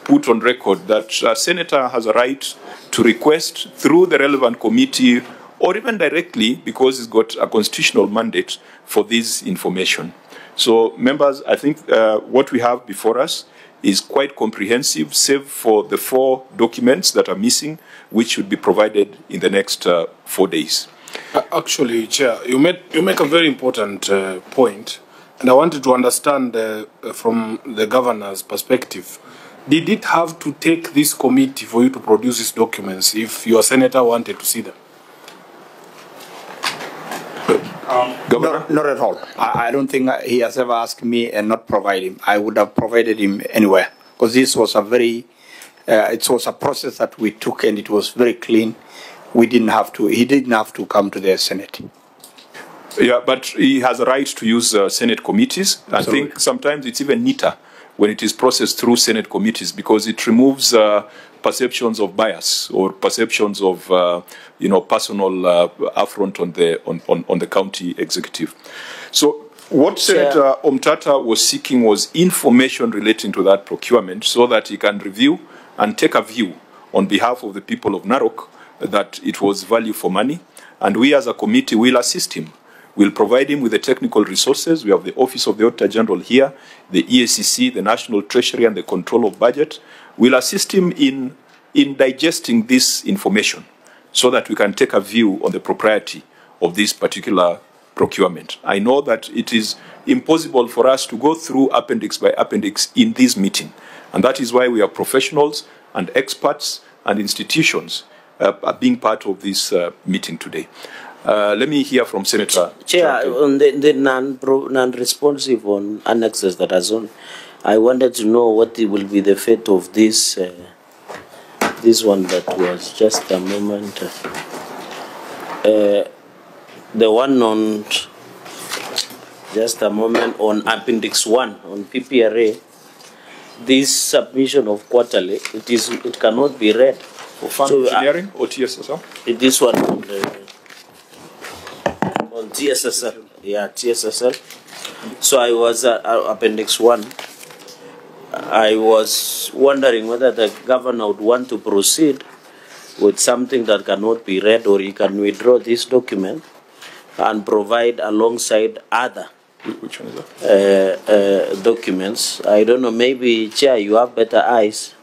put on record that a senator has a right to request through the relevant committee or even directly, because he's got a constitutional mandate for this information. So members, I think what we have before us is quite comprehensive, save for the 4 documents that are missing, which should be provided in the next 4 days. Actually, Chair, you make a very important point, and I wanted to understand from the governor's perspective. Did it have to take this committee for you to produce these documents if your senator wanted to see them? Governor? Not at all. I don't think he has ever asked me and not provide him. I would have provided him anywhere. because this was a very, it was a process that we took and it was very clean. He didn't have to come to the Senate. Yeah, but he has a right to use Senate committees. I think sometimes it's even neater when it is processed through Senate committees because it removes perceptions of bias or perceptions of personal affront on the county executive. So what Senator Omtata was seeking was information relating to that procurement so that he can review and take a view on behalf of the people of Narok that it was value for money. And we as a committee will assist him. We'll provide him with the technical resources. We have the Office of the Auditor General here, the EACC, the National Treasury, and the Control of Budget. We'll assist him in digesting this information so that we can take a view on the propriety of this particular procurement. I know that it is impossible for us to go through appendix by appendix in this meeting, and that is why we have professionals and experts and institutions being part of this meeting today. Let me hear from Senator. Chair, on the non-responsive on annexes that are on, I wanted to know what will be the fate of this this one that was just a moment. The one on just a moment on Appendix 1 on PPRA. This submission of quarterly, it cannot be read. For farm engineering or TSSL? This one on TSSL, yeah, TSSL. So I was Appendix 1. I was wondering whether the governor would want to proceed with something that cannot be read, or he can withdraw this document and provide alongside other Which one is that? Documents. I don't know, maybe, Chair, you have better eyes.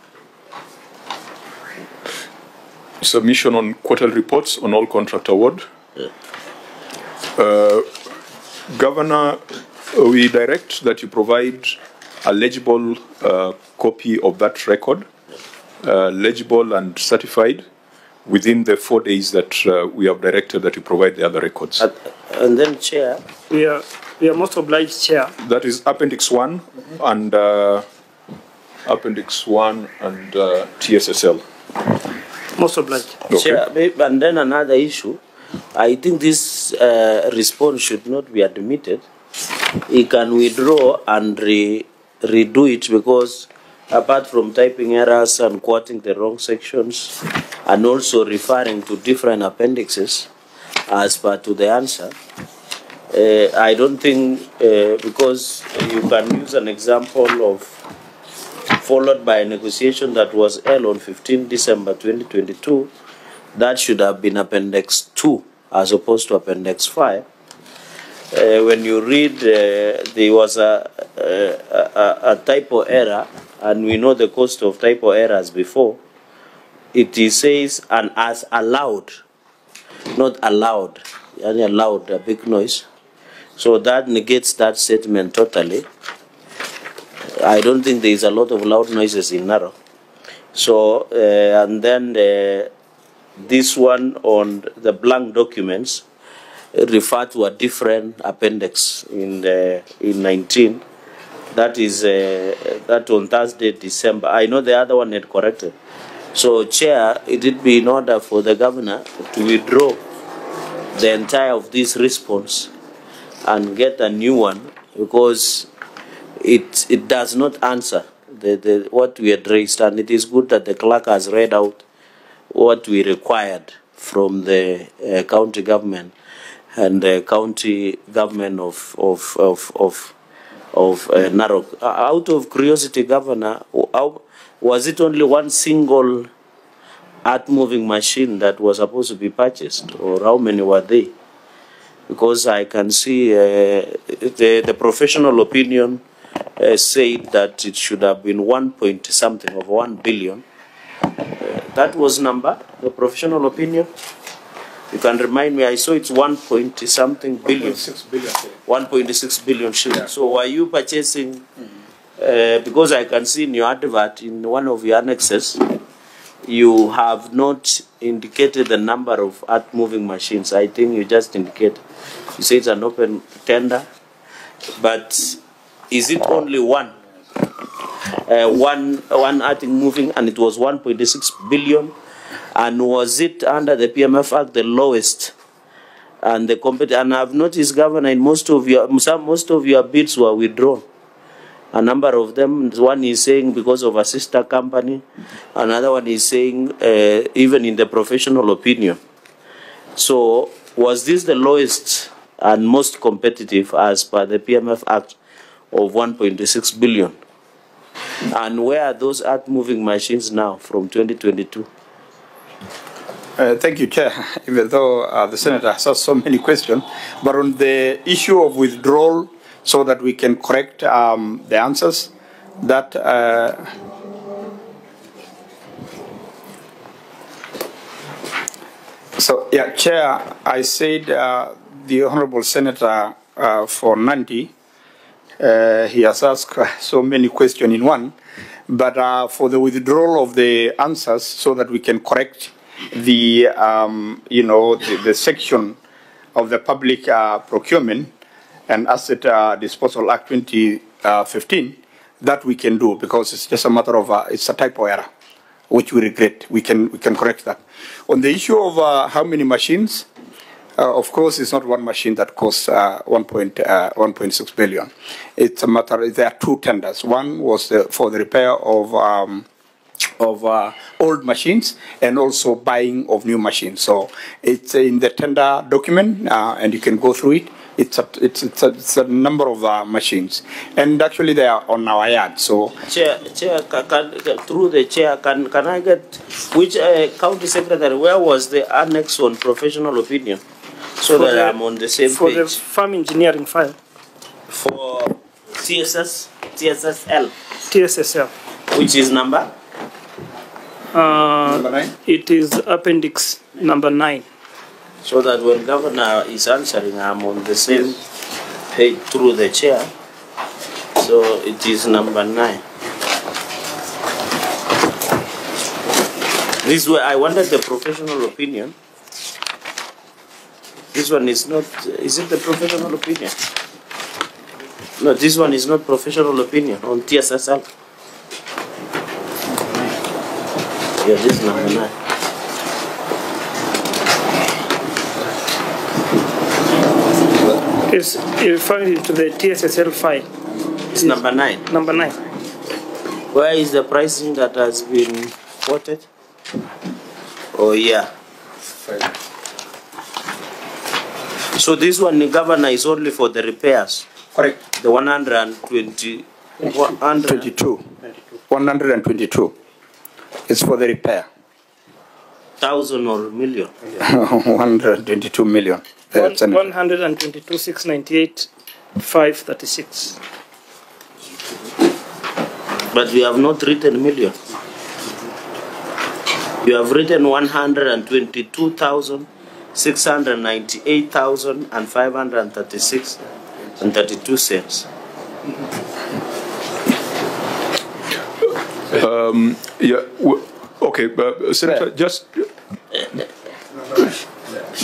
Submission on quarterly reports on all contract award. Yeah. Governor, we direct that you provide a legible copy of that record, legible and certified, within the 4 days that we have directed that you provide the other records. And then, Chair, We are most obliged, Chair. That is Appendix 1 and Appendix 1 and TSSL. Most obliged. Okay. Chair, and then another issue. I think this response should not be admitted. He can withdraw and redo it, because apart from typing errors and quoting the wrong sections and also referring to different appendixes as per to the answer, I don't think, because you can use an example of followed by a negotiation that was held on 15 December 2022, that should have been Appendix 2 as opposed to Appendix 5. When you read, there was a typo error, and we know the cost of typo errors before. It says, and as allowed, not allowed, and allowed, a big noise. So that negates that statement totally. I don't think there is a lot of loud noises in Narok. So, and then this one on the blank documents refer to a different appendix in 19. That is that on Thursday, December. I know the other one had corrected. So, Chair, it would be in order for the governor to withdraw the entire of this response and get a new one, because it does not answer what we had raised, and it is good that the clerk has read out what we required from the county government and the county government of Narok. Out of curiosity, Governor, was it only one single earth-moving machine that was supposed to be purchased, or how many were they? Because I can see the professional opinion said that it should have been 1 point something of 1 billion. That was number, the professional opinion. You can remind me, I saw it's 1 point something billion. 1.6 billion. 1.6 billion shillings. Yeah. So were you purchasing, because I can see in your advert, in one of your annexes, you have not indicated the number of earth-moving machines. I think you just indicate, you say it's an open tender, but is it only one? one act moving, and it was 1.6 billion. And was it under the PMF Act the lowest? And and I've noticed, Governor, in most of your bids were withdrawn. A number of them. One is saying because of a sister company. Another one is saying even in the professional opinion. So was this the lowest and most competitive as per the PMF Act of 1.6 billion? And where are those earth-moving machines now from 2022? Thank you, Chair. Even though the Senator has asked so many questions, but on the issue of withdrawal, so that we can correct the answers, that so yeah, Chair, I said the Honourable Senator for Nandi, he has asked so many questions in one, but for the withdrawal of the answers, so that we can correct the the section of the Public Procurement and Asset Disposal Act 2015, that we can do, because it's just a matter of it's a typo error, which we regret. We can correct that. On the issue of how many machines, of course, it's not one machine that costs 1.6 billion. It's a matter. There are two tenders. One was for the repair of old machines, and also buying of new machines. So it's in the tender document, and you can go through it. It's a number of machines, and actually they are on our yard. So Chair, through the chair, can I get which county secretary? Where was the annex on professional opinion, so that I'm on the same page? For the farm engineering file. For TSSL. TSSL. Which is number? Number 9? It is appendix number 9. So that when Governor is answering, I'm on the same page through the chair. So it is number 9. This way, I wanted the professional opinion. This one is not. Is it the professional opinion? No, this one is not professional opinion on TSSL. Yeah, this is number 9. Yes, you referring to the TSSL file. It's number 9. Number 9. Where is the pricing that has been quoted? Oh, yeah. So this one, the Governor, is only for the repairs. Correct. The 122. 122. It's for the repair. 1,000 or million? 122 million. 122,698,536. But we have not written million. You have written 122,698,536 and 32 cents. Yeah. Okay, Senator, just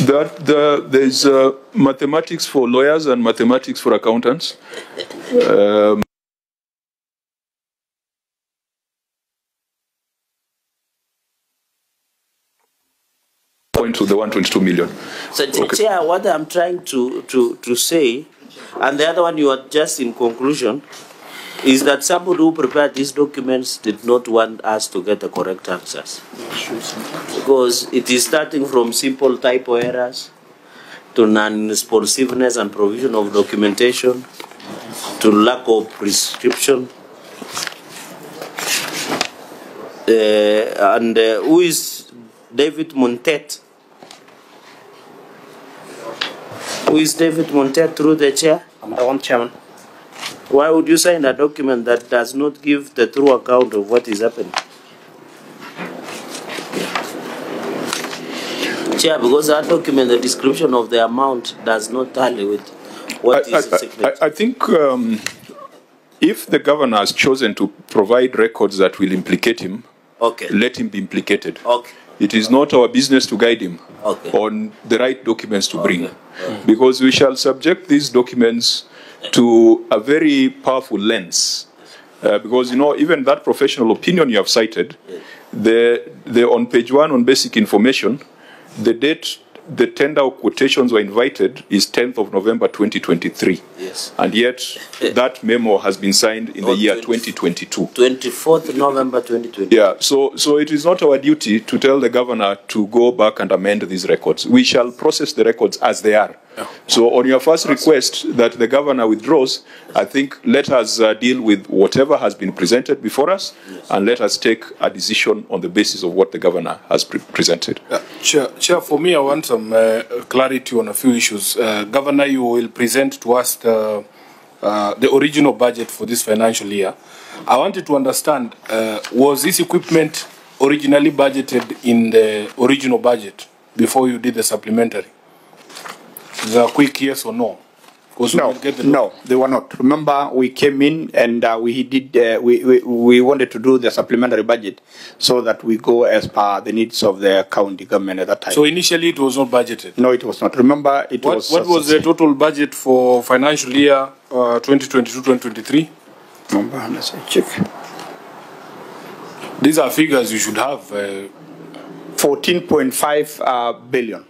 there's mathematics for lawyers and mathematics for accountants. Point to the 122 million. So, okay. Chair, what I'm trying to say, and the other one you are just in conclusion, is that somebody who prepared these documents did not want us to get the correct answers. Because it is starting from simple typo errors to non-responsiveness and provision of documentation to lack of prescription. Who is David Montet? Who is David Montet through the chair? I'm the one chairman. Why would you sign a document that does not give the true account of what is happening? Chair, because that document, the description of the amount does not tally with what is the secret. I think if the governor has chosen to provide records that will implicate him, okay, let him be implicated. Okay. It is not our business to guide him on the right documents to bring, because we shall subject these documents to a very powerful lens Because, you know, even that professional opinion you have cited, on page 1 on basic information, the date the tender quotations were invited is 10th of November 2023. Yes. And yet that memo has been signed in the year 2022. 24th November 2020. Yeah, so it is not our duty to tell the governor to go back and amend these records. We shall process the records as they are. So on your first request that the governor withdraws, I think let us deal with whatever has been presented before us, and let us take a decision on the basis of what the governor has presented. Chair, for me, I want some clarity on a few issues. Governor, you will present to us the original budget for this financial year. I wanted to understand, was this equipment originally budgeted in the original budget before you did the supplementary? Is there a quick yes or no? No, they were not. Remember, we came in and we wanted to do the supplementary budget so that we go as per the needs of the county government at that time. So initially it was not budgeted? No, it was not. Remember, What was the total budget for financial year 2022-2023? Remember, let's check. These are figures you should have. 14.5 billion.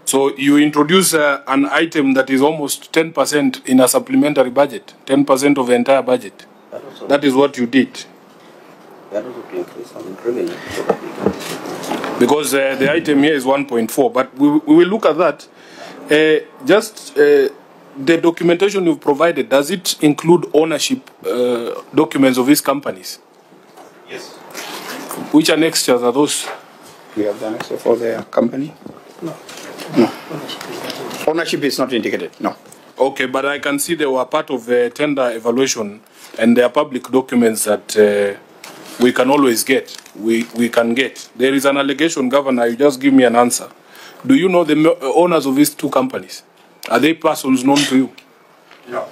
So you introduce an item that is almost 10% in a supplementary budget, 10% of the entire budget. That is what you did. Because the item here is 1.4, but we will look at that. The documentation you've provided, does it include ownership documents of these companies? Yes. Which annexures are those? We have the annexure for the company? No. Ownership is not indicated, no. Okay, but I can see they were part of the tender evaluation, and they are public documents that we can always get. We can get. There is an allegation, Governor, you just give me an answer. Do you know the owners of these two companies? Are they persons known to you? No,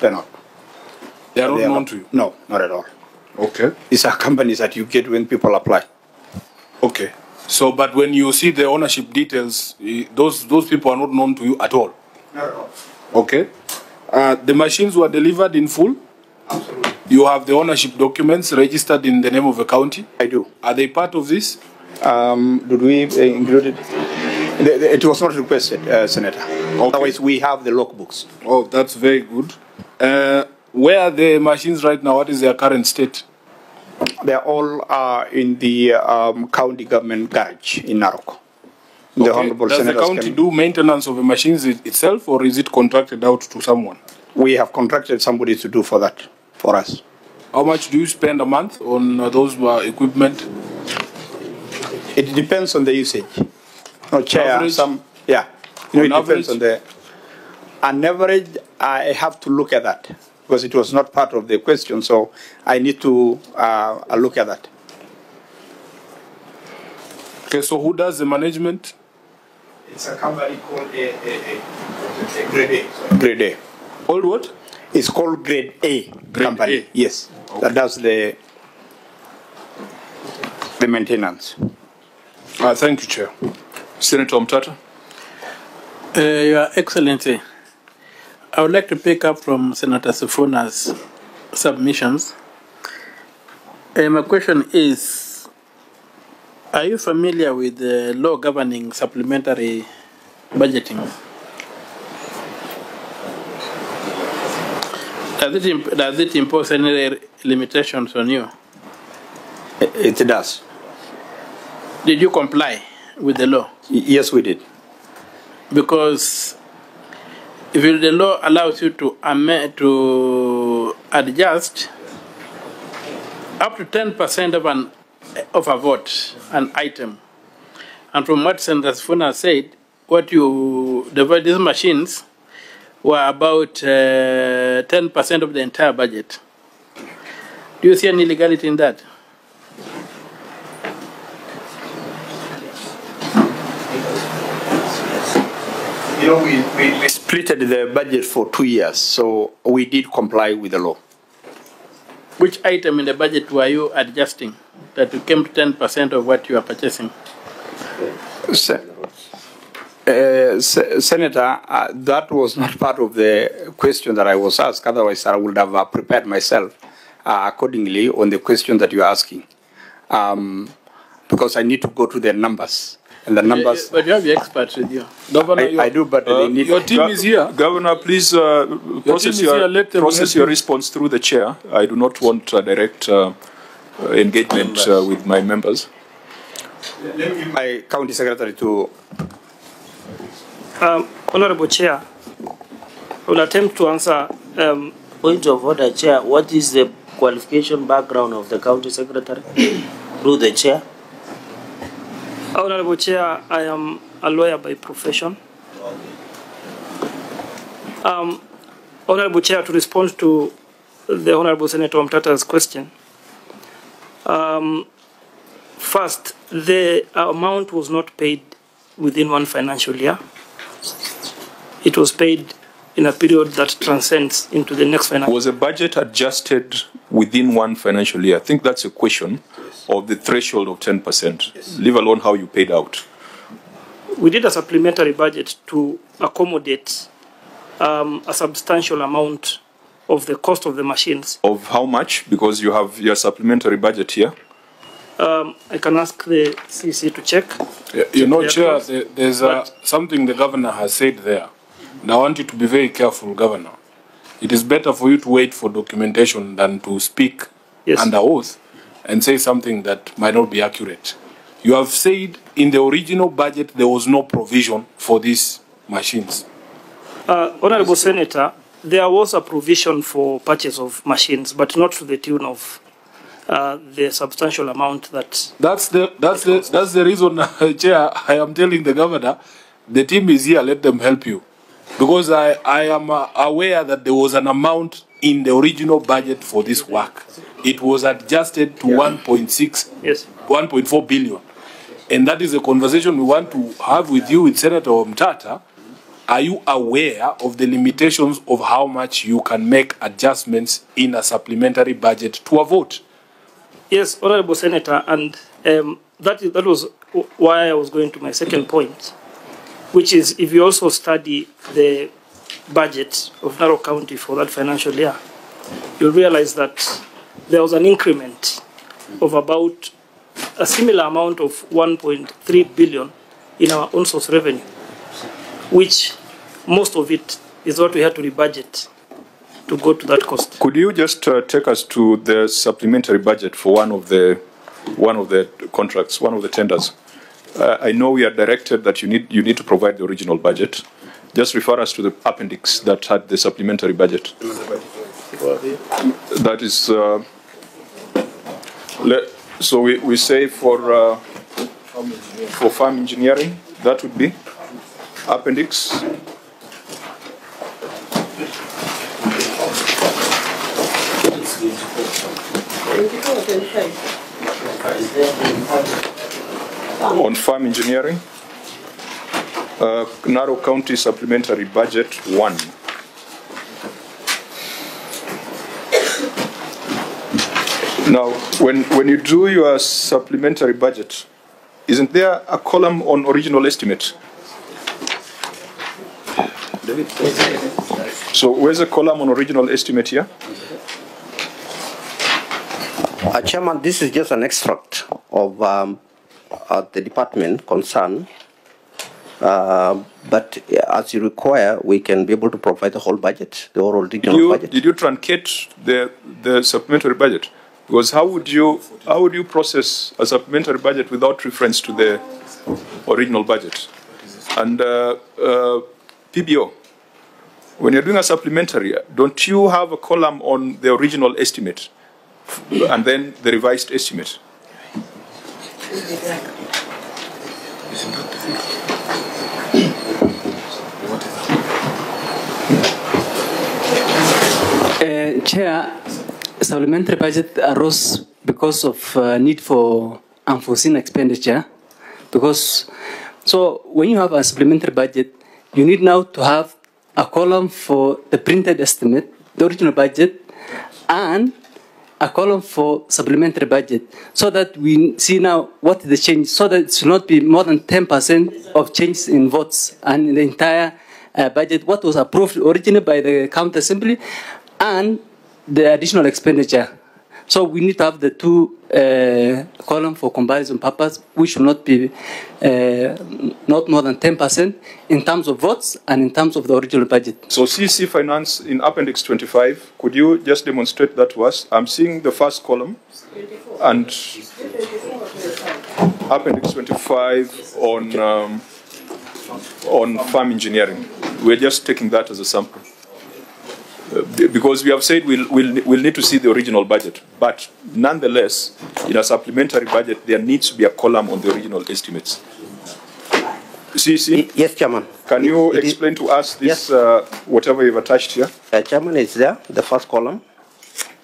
they're not. They are not known to you? No, not at all. Okay. These are companies that you get when people apply. Okay. So, but when you see the ownership details, those people are not known to you at all? Not at all. Okay. The machines were delivered in full? Absolutely. You have the ownership documents registered in the name of the county? I do. Are they part of this? Did we include it? It was not requested, Senator. Okay. Otherwise, we have the logbooks. Oh, that's very good. Where are the machines right now? What is their current state? They are all in the county government garage in Narok. Okay. Does the county do maintenance of the machines itself, or is it contracted out to someone? We have contracted somebody to do for that, for us. How much do you spend a month on those equipment? It depends on the usage. No, Chair, average? Yeah. You know, it average? depends on the... On average, I have to look at that, because it was not part of the question, so I need to look at that. Okay, so who does the management? It's a company called Grade A. Grade A. Called what? It's called Grade A company. A. Yes, okay. That does the maintenance. Thank you, Chair. Senator Mtata. Your Excellency, I would like to pick up from Senator Sifuna's submissions. My question is, are you familiar with the law governing supplementary budgeting? Does it impose any limitations on you? It does. Did you comply with the law? Yes, we did. Because if the law allows you to adjust up to 10% of a vote, an item, and from what Senator Sifuna said, these machines were about 10% of the entire budget. Do you see any illegality in that? You know, we splitted the budget for 2 years, so we did comply with the law. Which item in the budget were you adjusting that you came to 10% of what you are purchasing? Senator, that was not part of the question that I was asked. Otherwise, I would have prepared myself accordingly on the question that you're asking. Because I need to go to the numbers. And the numbers... But you have the experts with you. Governor, I do, but they need... Your team is here. Governor, please process your response through the chair. I do not want direct engagement with my members. Let me give my county secretary to... Honorable Chair, I will attempt to answer. Point of order, Chair. What is the qualification background of the county secretary? Through the chair. Honorable Chair, I am a lawyer by profession. Honorable Chair, to respond to the Honorable Senator Mtata's question. First, the amount was not paid within one financial year. It was paid in a period that transcends into the next financial year. Was a budget adjusted within one financial year? I think that's a question of the threshold of 10%, leave alone how you paid out. We did a supplementary budget to accommodate a substantial amount of the cost of the machines. Of how much? Because you have your supplementary budget here. I can ask the CC to check. You know, Chair, there's something the governor has said there. And I want you to be very careful, Governor. It is better for you to wait for documentation than to speak under oath and say something that might not be accurate. You have said in the original budget there was no provision for these machines. Honorable Senator, there was a provision for purchase of machines, but not to the tune of the substantial amount that... That's the reason, Chair, I am telling the governor, the team is here, let them help you. Because I am aware that there was an amount in the original budget for this work. It was adjusted to 1.4 billion. And that is a conversation we want to have with you, with Senator Mtata. Are you aware of the limitations of how much you can make adjustments in a supplementary budget to a vote? Yes, Honorable Senator, and that was why I was going to my second point, which is if you also study the budget of Narok County for that financial year, you'll realize that there was an increment of about a similar amount of 1.3 billion in our own source revenue, which most of it is what we had to rebudget to go to that cost. Could you just take us to the supplementary budget for one of the contracts, one of the tenders? I know we are directed that you need to provide the original budget. Just refer us to the appendix that had the supplementary budget. That is, so we say for farm engineering, that would be appendix. On farm engineering, Narok County Supplementary Budget 1. Now, when you do your supplementary budget, isn't there a column on original estimate? So where's the column on original estimate here? Chairman, this is just an extract of the department concerned. But as you require, we can be able to provide the whole budget, the whole regional budget. Did you truncate the supplementary budget? Because how would you process a supplementary budget without reference to the original budget? And PBO, when you're doing a supplementary, don't you have a column on the original estimate and then the revised estimate? Chair, supplementary budget arose because of need for unforeseen expenditure. So when you have a supplementary budget, you need now to have a column for the printed estimate, the original budget, and a column for supplementary budget, so that we see now what is the change, so that it should not be more than 10% of change in votes and in the entire budget, what was approved originally by the county assembly, and the additional expenditure So we need to have the two column for comparison purpose, which should not be not more than 10% in terms of votes and in terms of the original budget. So CC Finance in Appendix 25, could you just demonstrate that to us? I'm seeing the first column and Appendix 25 on farm engineering. We're just taking that as a sample. Because we have said we'll need to see the original budget. But nonetheless, in a supplementary budget, there needs to be a column on the original estimates. CC? Yes, Chairman. Can you explain to us this, whatever you've attached here? Chairman, it's there, the first column.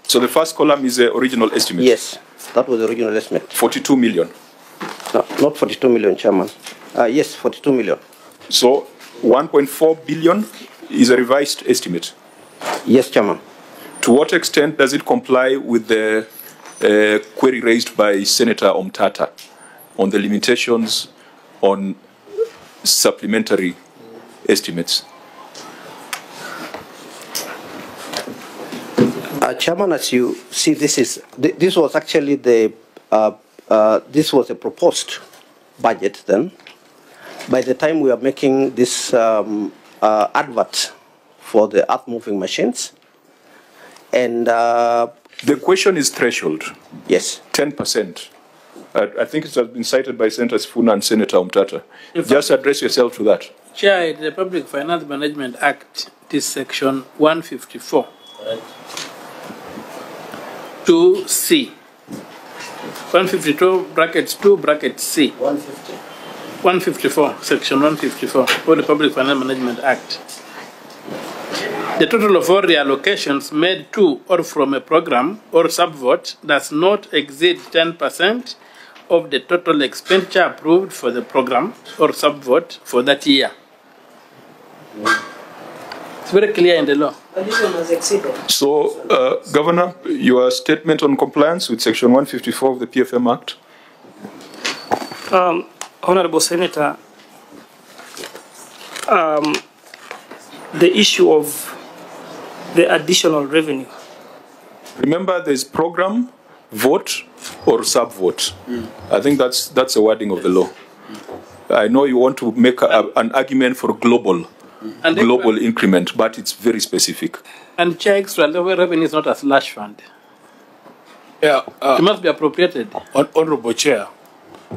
So the first column is the original estimate? Yes, that was the original estimate. 42 million? No, not 42 million, Chairman. Yes, 42 million. So 1.4 billion is a revised estimate? Yes, Chairman. To what extent does it comply with the query raised by Senator Omtata on the limitations on supplementary estimates? Chairman, as you see, this was actually this was a proposed budget then. By the time we are making this advert for the earth-moving machines, and the question is threshold. Yes. 10%. I think it has been cited by Senator Sifuna and Senator Omtata. Just address yourself to that. Chair, the Public Finance Management Act, it is section 154. Right. 2C. 152 brackets 2 brackets C. 150. 154, section 154 for the Public Finance Management Act. The total of all reallocations made to or from a program or subvote does not exceed 10% of the total expenditure approved for the program or subvote for that year. It's very clear in the law. Addition was exceeded. So, Governor, your statement on compliance with Section 154 of the PFM Act? Honorable Senator, the issue of the additional revenue. Remember, there's program, vote, or sub-vote. I think that's the wording of the law. I know you want to make an argument for global increment, but it's very specific. And Chair, extra level revenue is not a slush fund. Yeah, it must be appropriated. Honorable Chair,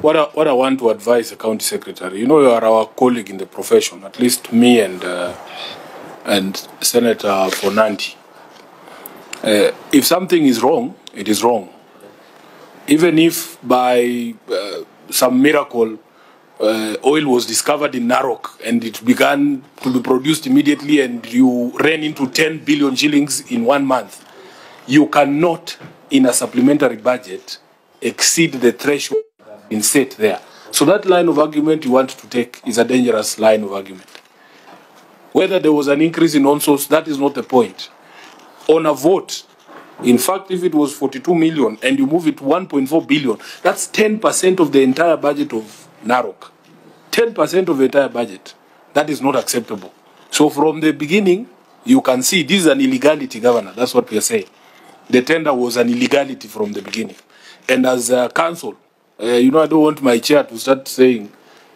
what I want to advise the County Secretary, you know you are our colleague in the profession, at least me and Senator Fonanti. If something is wrong, it is wrong. Even if by some miracle oil was discovered in Narok and it began to be produced immediately and you ran into 10 billion shillings in 1 month, you cannot, in a supplementary budget, exceed the threshold in set there. So that line of argument you want to take is a dangerous line of argument. Whether there was an increase in on-source, that is not the point. On a vote, in fact, if it was 42 million and you move it to 1.4 billion, that's 10% of the entire budget of Narok. 10% of the entire budget. That is not acceptable. So from the beginning, you can see this is an illegality, Governor. That's what we are saying. The tender was an illegality from the beginning. And as a council, I don't want my chair to start saying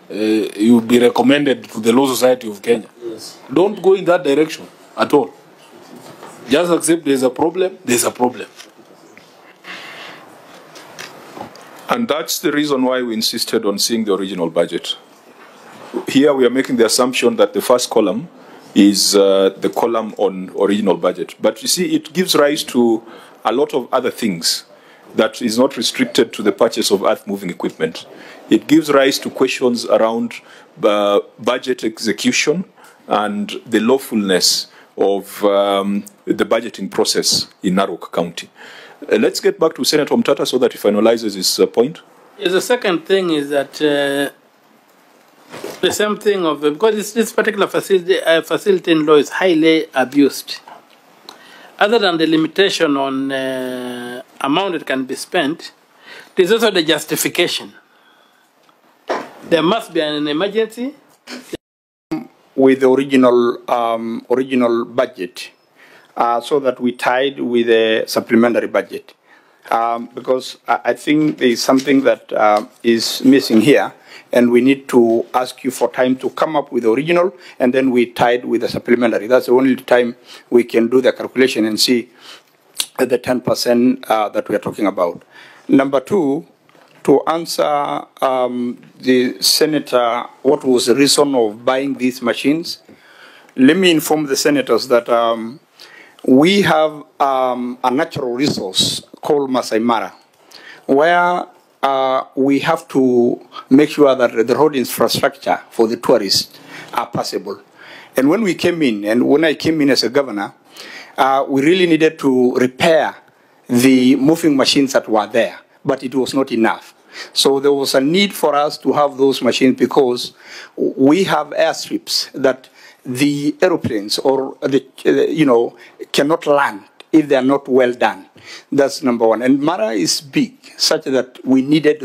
you'll be recommended to the Law Society of Kenya. Yes. Don't go in that direction at all. Just accept there's a problem, there's a problem. And that's the reason why we insisted on seeing the original budget. Here we are making the assumption that the first column is the column on original budget. But you see, it gives rise to a lot of other things that is not restricted to the purchase of earth-moving equipment. It gives rise to questions around budget execution and the lawfulness of the budgeting process in Narok County. Let's get back to Senator Omtata so that he finalizes his point. Yes, the second thing is that the same thing of, because this particular facility in law is highly abused. Other than the limitation on amount that can be spent, there's also the justification. There must be an emergency. With the original budget, so that we tied with the supplementary budget. because I think there is something that is missing here, and we need to ask you for time to come up with the original, and then we tied with the supplementary. That's the only time we can do the calculation and see the 10% that we are talking about. Number two, to answer the senator, what was the reason of buying these machines? Let me inform the senators that we have a natural resource called Masai Mara, where we have to make sure that the road infrastructure for the tourists are passable. And when we came in, and when I came in as a governor, we really needed to repair the moving machines that were there, but it was not enough. So there was a need for us to have those machines because we have airstrips that the aeroplanes or cannot land if they are not well done. That's number one. And Mara is big, such that we needed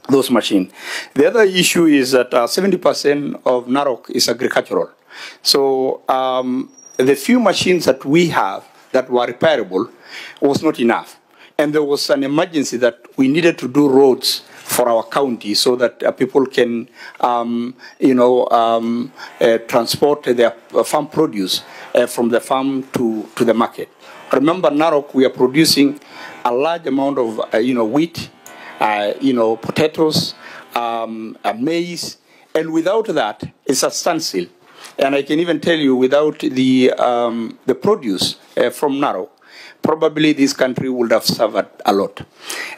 those machines. The other issue is that 70% of Narok is agricultural. So the few machines that we have that were repairable was not enough. And there was an emergency that we needed to do roads for our county so that people can, transport their farm produce from the farm to the market. Remember, Narok, we are producing a large amount of, wheat, potatoes, maize, and without that, it's a standstill. And I can even tell you, without the produce from Narok, probably this country would have suffered a lot.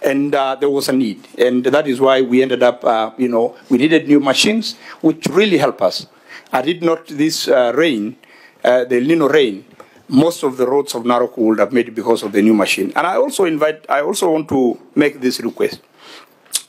And there was a need. And that is why we ended up, we needed new machines, which really help us. Had it not this rain, the El Nino rain, most of the roads of Narok would have made it because of the new machine. And I also want to make this request,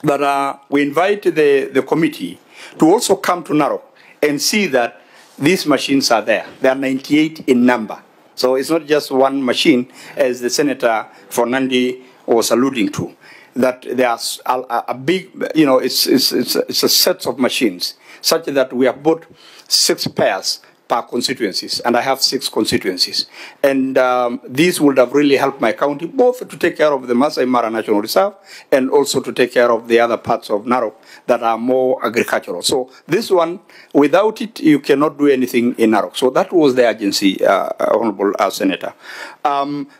that we invite the committee to also come to Narok and see that these machines are there. There are 98 in number. So it's not just one machine, as the Senator for Nandi was alluding to, that there's a big, it's a set of machines, such that we have bought 6 pairs per constituencies, and I have 6 constituencies. And these would have really helped my county, both to take care of the Masai Mara National Reserve and also to take care of the other parts of Narok that are more agricultural. So this one, without it, you cannot do anything in Narok. So that was the urgency, Honorable Senator.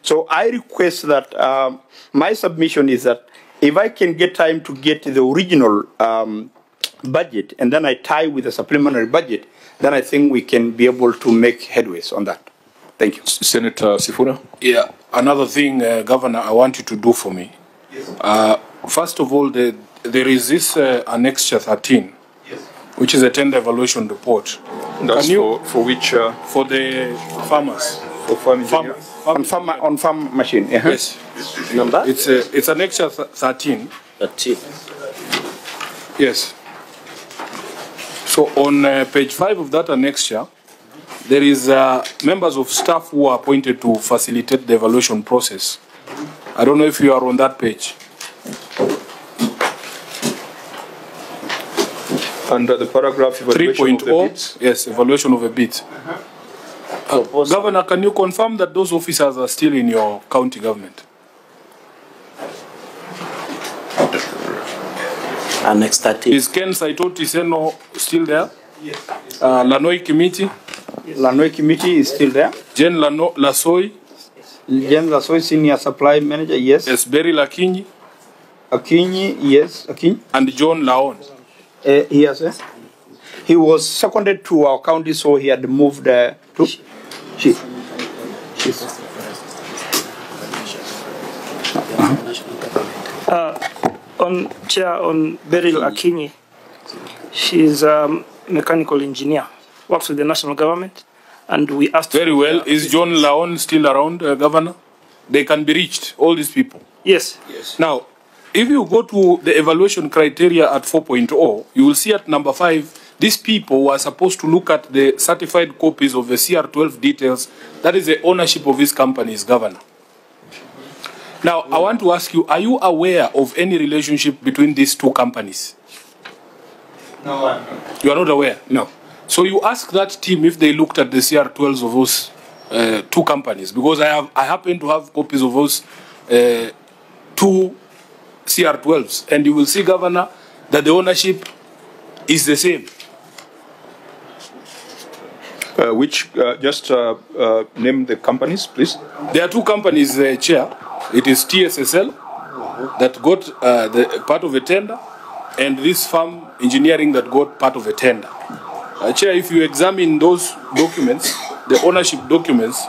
So I request that my submission is that if I can get time to get the original budget and then I tie with the supplementary budget, then I think we can be able to make headways on that. Thank you. Senator Sifuna? Yeah, another thing, Governor, I want you to do for me. Yes. First of all, there is this Annexure 13, yes, which is a tender evaluation report. That's for which? For the farmers. For on farm machine. Uh-huh. Yes. Number? It's Annexure 13. 13. Yes. So on page 5 of that annexure, there is members of staff who are appointed to facilitate the evaluation process. I don't know if you are on that page. Under the paragraph evaluation 3.0, yes, evaluation of a bid. Governor, can you confirm that those officers are still in your county government? Annex 13. Is 𝐁𝐀𝐑𝐎𝐿 still there? Yes. Lanoi Committee? Yes. Lanoi Committee is still there. Jen Lasoi? Jen Lasoi, Senior Supply Manager, yes. Yes, Berry Lakinyi? Akinyi, yes. Akinyi. And John Laon? Yes, he was seconded to our county, so he had moved to Chief. On Beryl Akinyi, she's a mechanical engineer, works with the national government, and we asked. Very well. Is John Laon still around, Governor? They can be reached, all these people. Yes. Yes. Now, if you go to the evaluation criteria at 4.0, you will see at number 5, these people were supposed to look at the certified copies of the CR12 details. That is the ownership of these companies, Governor. Now, I want to ask you, are you aware of any relationship between these two companies? No, I'm not. You are not aware? No. So you ask that team if they looked at the CR12s of those two companies, because I happen to have copies of those two CR12s, and you will see, Governor, that the ownership is the same. Name the companies, please. There are two companies, Chair. It is TSSL that got the part of a tender, and this farm engineering that got part of a tender. Chair, if you examine those documents, the ownership documents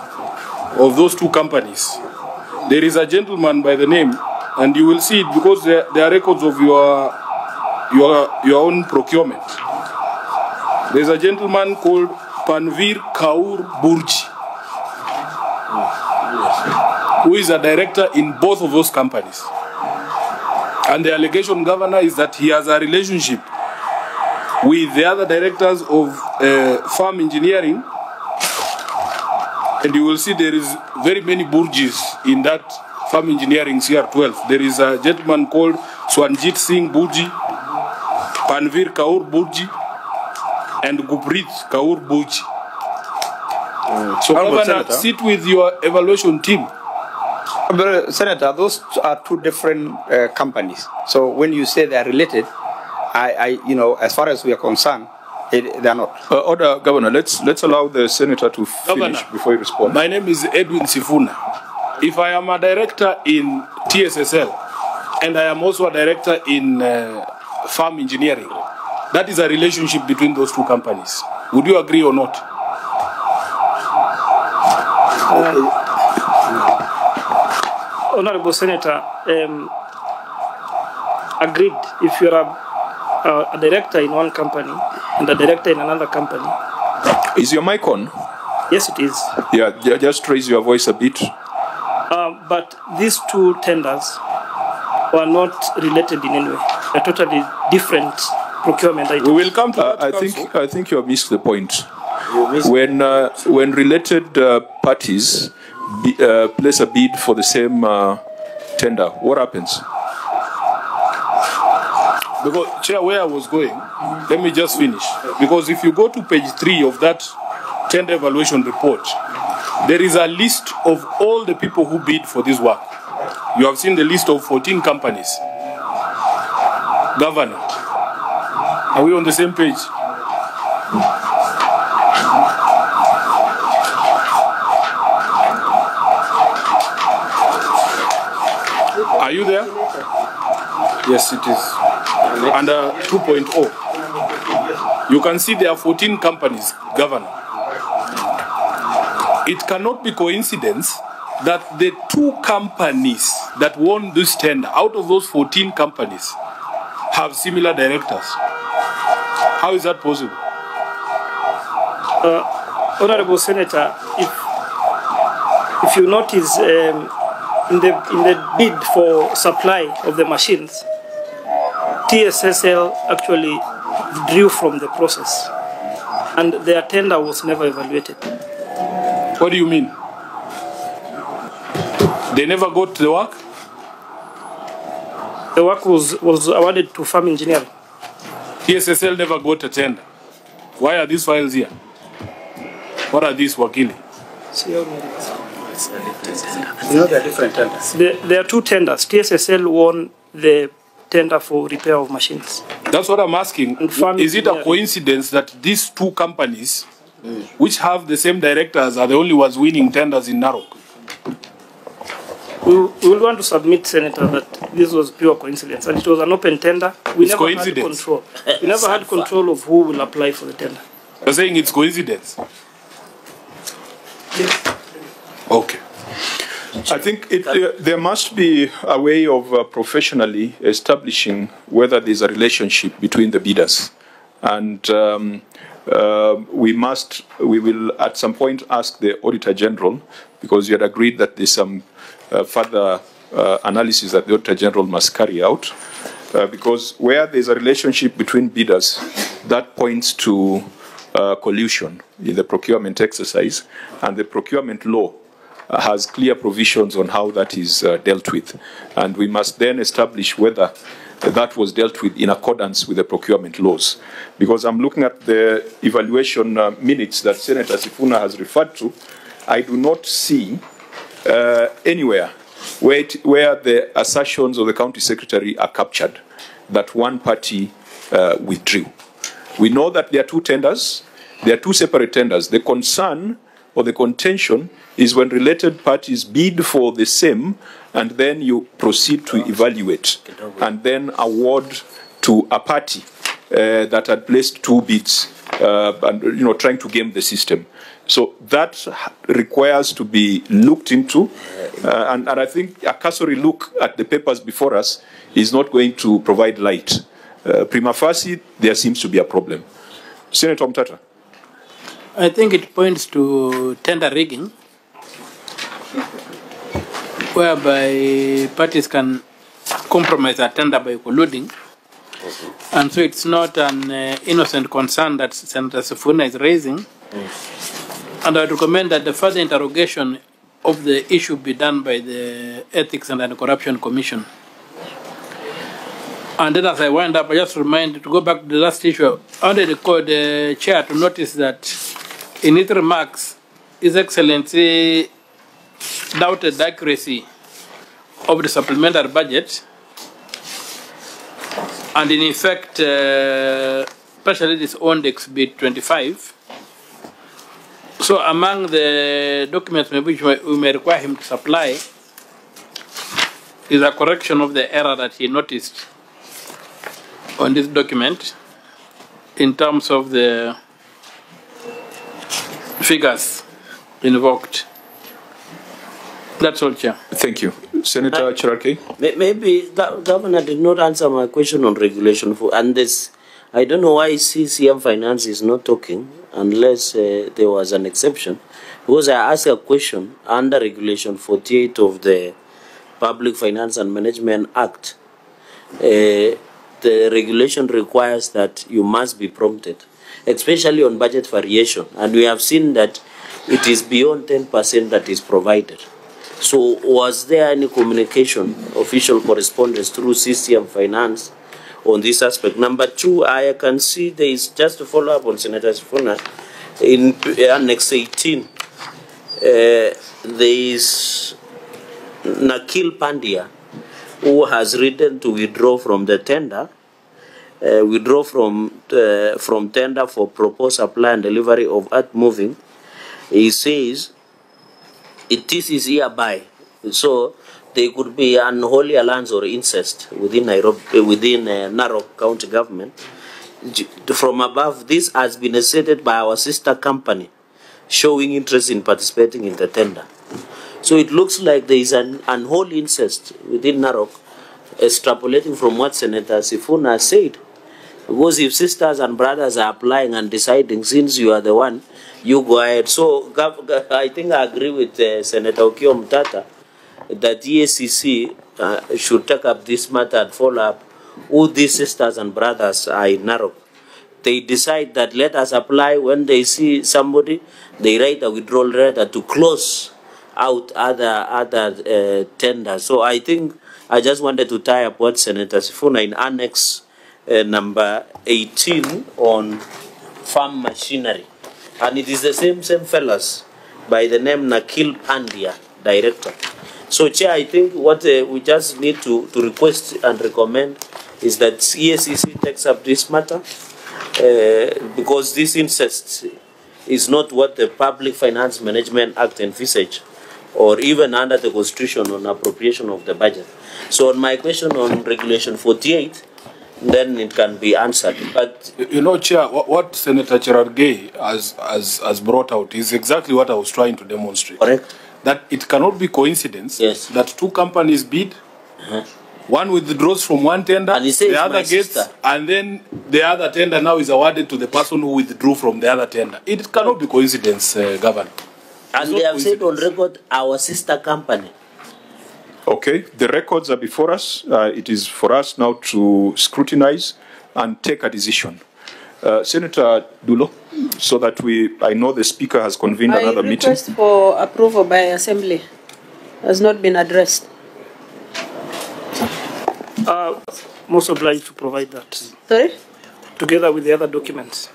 of those two companies, there is a gentleman by the name, and you will see it because there are records of your own procurement. There is a gentleman called 𝐁𝐏𝐲𝐂𝐑𝐄𝐅𝐎𝐑𝐿, who is a director in both of those companies. And the allegation, Governor, is that he has a relationship with the other directors of farm engineering, and you will see there is very many burges in that farm engineering CR12. There is a gentleman called Swanjit Singh Burji, Panvir Kaur Burji, and Guprit Kaur Burji. So, Governor, sit with your evaluation team. Senator, those are two different companies. So when you say they are related, as far as we are concerned, they are not. Order, Governor. Let's allow the senator to finish before he responds. My name is Edwin Sifuna. If I am a director in TSSL, and I am also a director in farm engineering, that is a relationship between those two companies. Would you agree or not? Honorable Senator, agreed. If you're a director in one company and a director in another company. Is your mic on? Yes, it is. Yeah, just raise your voice a bit. But these two tenders were not related in any way. They're totally different procurement items. We will come to that. I think you have missed the point. When related parties place a bid for the same tender, what happens? Because, Chair, where I was going, let me just finish. Because if you go to page 3 of that tender evaluation report, there is a list of all the people who bid for this work. You have seen the list of 14 companies. Governor, are we on the same page? Are you there? Yes, it is. Under 2.0. You can see there are 14 companies, Governor. It cannot be coincidence that the two companies that won this tender, out of those 14 companies, have similar directors. How is that possible? Honorable Senator, if you notice, in the bid for supply of the machines, TSSL actually withdrew from the process, and their tender was never evaluated. What do you mean? They never got the work? The work was awarded to farm engineering. TSSL never got a tender. Why are these files here? What are these, Wakili? There are different tenders. There are two tenders. TSSL won the tender for repair of machines. That's what I'm asking. Is it a coincidence that these two companies, which have the same directors, are the only ones winning tenders in Narok? We will want to submit, Senator, that this was pure coincidence, and it was an open tender. We never had control. We never had control of who will apply for the tender. You're saying it's coincidence? Okay. I think there must be a way of professionally establishing whether there's a relationship between the bidders. And we will at some point ask the Auditor General, because you had agreed that there's some further analysis that the Auditor General must carry out. Because where there's a relationship between bidders, that points to collusion in the procurement exercise, and the procurement law has clear provisions on how that is dealt with. And we must then establish whether that was dealt with in accordance with the procurement laws. Because I'm looking at the evaluation minutes that Senator Sifuna has referred to, I do not see anywhere where the assertions of the county secretary are captured, that one party withdrew. We know that there are two tenders. There are two separate tenders. The concern or the contention is when related parties bid for the same, and then you proceed to evaluate and then award to a party that had placed two bids, and trying to game the system. So that requires to be looked into, and I think a cursory look at the papers before us is not going to provide light. Prima facie, there seems to be a problem. Senator Mtata. I think it points to tender rigging, whereby parties can compromise a tender by colluding. And so it's not an innocent concern that Senator Sifuna is raising. And I would recommend that the further interrogation of the issue be done by the Ethics and Anti-Corruption Commission. And then as I wind up, I just remind to go back to the last issue. I wanted to call the chair to notice that in its remarks, His Excellency doubted the accuracy of the supplementary budget, and in effect, especially this owned exhibit 25. So among the documents which we may require him to supply is a correction of the error that he noticed on this document in terms of the figures invoked. That's all, Chair. Thank you. Senator 𝐶𝐊. Maybe Governor did not answer my question on regulation for, and this, I don't know why CCM Finance is not talking unless there was an exception, because I asked a question under Regulation 48 of the Public Finance and Management Act. The regulation requires that you must be prompted, especially on budget variation, and we have seen that it is beyond 10% that is provided. So was there any communication, official correspondence through CCM Finance on this aspect? Number two, I can see there is, just to follow up on Senator Sifuna, in Annex 18, there is 𝐁𝐀𝐑𝐿 Pandya, who has written to withdraw from the tender, from tender for proposed supply and delivery of earth moving. He says, it is hereby. So there could be unholy alliance or incest within Narok County government. From above, this has been asserted by our sister company, showing interest in participating in the tender. So it looks like there is an unholy incest within Narok, extrapolating from what Senator Sifuna said. Because if sisters and brothers are applying and deciding, since you are the one, you go ahead. So I think I agree with Senator Okiya Mtata that EACC should take up this matter and follow up who these sisters and brothers are in Narok. They decide that let us apply. When they see somebody, they write a withdrawal letter to close out other tenders. So I think I just wanted to tie up what Senator Sifuna in Annex number 18 on farm machinery. And it is the same fellas by the name 𝐁𝐀𝐑𝐿 Pandya, director. So, Chair, I think what we just need to request and recommend is that EACC takes up this matter because this incest is not what the Public Finance Management Act envisage, or even under the Constitution on appropriation of the budget. So on my question on Regulation 48, then it can be answered. But you know, Chair, what Senator 𝐶𝐊 has brought out is exactly what I was trying to demonstrate. Correct. That it cannot be coincidence that two companies bid, one withdraws from one tender, and the other gets, and then the other tender now is awarded to the person who withdrew from the other tender. It cannot be coincidence, Governor. And they have said on record, our sister company. Okay, the records are before us. It is for us now to scrutinize and take a decision. Senator Dulo, so that I know the Speaker has convened another meeting. My request for approval by Assembly has not been addressed. Most obliged to provide that. Sorry? Together with the other documents.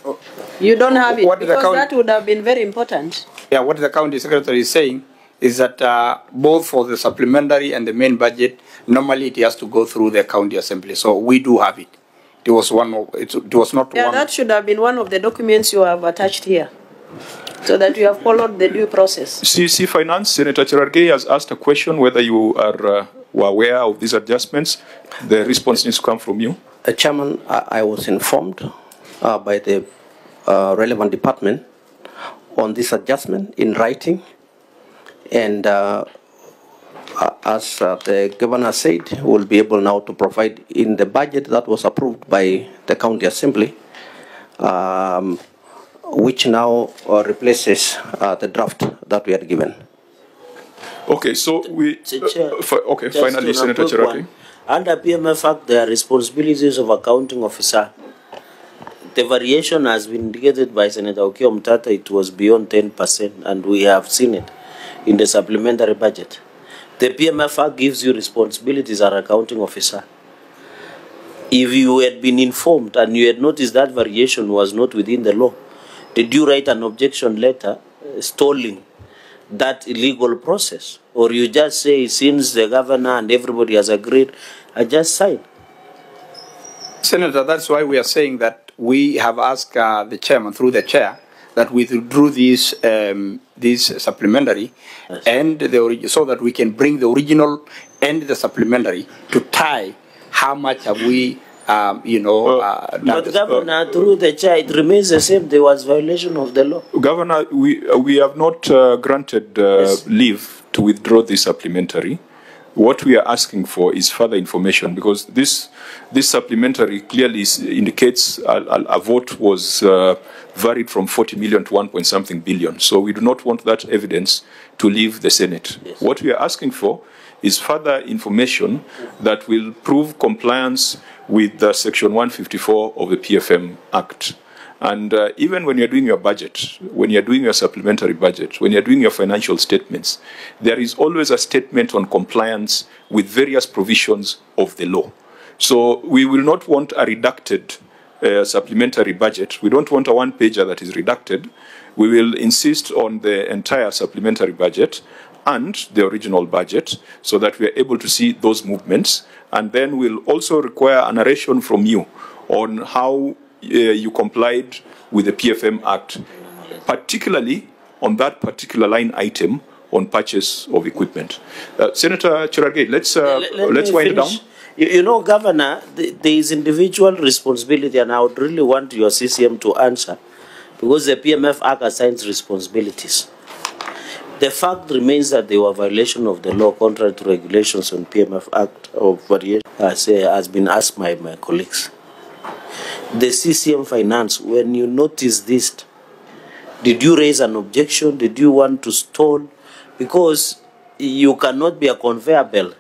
You don't have it, What because that would have been very important. Yeah, what the County Secretary is saying is that both for the supplementary and the main budget, normally it has to go through the county assembly. So we do have it. It was one of, it was not Yeah, one. that should have been one of the documents you have attached here, so that you have followed the due process. CC Finance, Senator 𝐶HRG has asked a question whether you are were aware of these adjustments. The response needs to come from you. Chairman, I was informed by the relevant department on this adjustment in writing, and as the governor said, we'll be able now to provide in the budget that was approved by the county assembly, which now replaces the draft that we are given. Okay, so we... okay, finally, Senator 𝐶HRG. Under PMF Act, there are responsibilities of accounting officer. The variation has been indicated by Senator Okiya Omtatah. It was beyond 10%, and we have seen it in the supplementary budget. The PMF Act gives you responsibilities as accounting officer. If you had been informed and you had noticed that variation was not within the law, did you write an objection letter stalling that illegal process? Or you just say, since the governor and everybody has agreed, I just sign? Senator, that's why we are saying that we have asked the chairman through the chair that we withdrew these supplementary, yes, and so that we can bring the original and the supplementary to tie how much have we, but Governor, through the chair, it remains the same. There was violation of the law. Governor, we have not granted yes, leave to withdraw this supplementary. What we are asking for is further information, because this supplementary clearly indicates a vote was varied from 40 million to 1-point-something billion. So we do not want that evidence to leave the Senate. Yes. What we are asking for is further information that will prove compliance with Section 154 of the PFM Act. And even when you're doing your budget, when you're doing your supplementary budget, when you're doing your financial statements, there is always a statement on compliance with various provisions of the law. So we will not want a redacted supplementary budget. We don't want a one-pager that is redacted. We will insist on the entire supplementary budget and the original budget so that we are able to see those movements. And then we'll also require a narration from you on how you complied with the PFM Act, particularly on that particular line item on purchase of equipment. Senator 𝐶HRG, let's wind it down. You know, Governor, there is individual responsibility, and I would really want your CCM to answer, because the PMF Act assigns responsibilities. The fact remains that there were violation of the law contrary to regulations on PMF Act of variation, has been asked by my colleagues. The CCM Finance, when you noticed this, did you raise an objection? Did you want to stall? Because you cannot be a conveyor belt.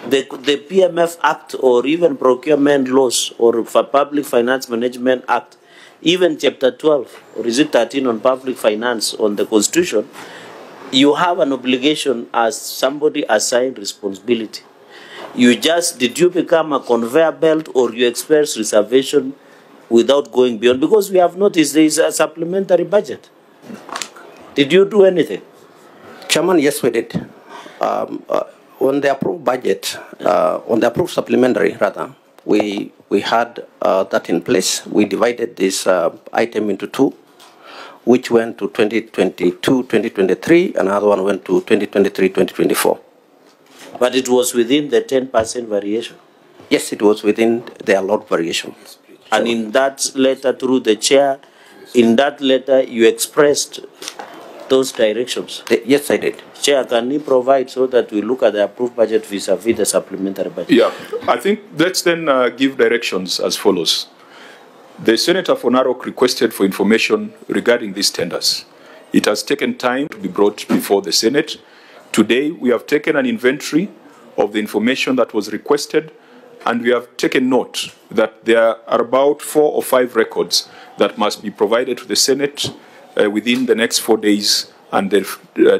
The PMF Act or even procurement laws or for Public Finance Management Act, even Chapter 12, or is it 13 on public finance on the Constitution, you have an obligation as somebody assigned responsibility. Did you become a conveyor belt, or you express reservation without going beyond? Because we have noticed there is a supplementary budget. Did you do anything? Chairman, yes, we did. On the approved budget, on the approved supplementary, rather, we had that in place. We divided this item into two, which went to 2022-2023, another one went to 2023-2024. But it was within the 10% variation? Yes, it was within the allowed variation. And in that letter through the chair, in that letter you expressed those directions? Yes, I did. Chair, can you provide so that we look at the approved budget vis-a-vis the supplementary budget? Yeah, I think let's then give directions as follows. The Senator for Narok requested for information regarding these tenders. It has taken time to be brought before the Senate. Today, we have taken an inventory of the information that was requested, and we have taken note that there are about 4 or 5 records that must be provided to the Senate within the next 4 days, and the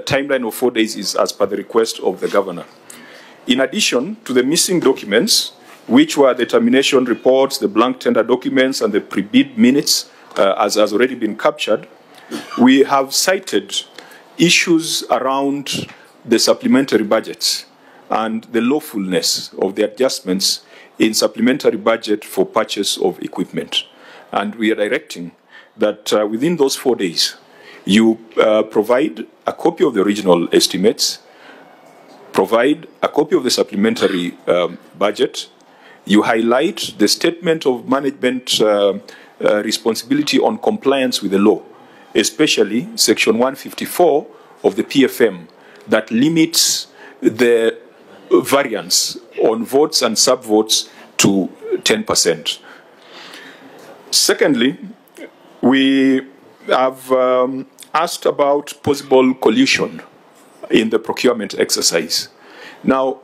timeline of 4 days is as per the request of the governor. In addition to the missing documents, which were the termination reports, the blank tender documents, and the pre-bid minutes, as has already been captured, we have cited issues around the supplementary budgets and the lawfulness of the adjustments in supplementary budget for purchase of equipment. And we are directing that within those 4 days, you provide a copy of the original estimates, provide a copy of the supplementary budget, you highlight the statement of management responsibility on compliance with the law, especially Section 154 of the PFM that limits the variance on votes and sub-votes to 10%. Secondly, we have asked about possible collusion in the procurement exercise. Now,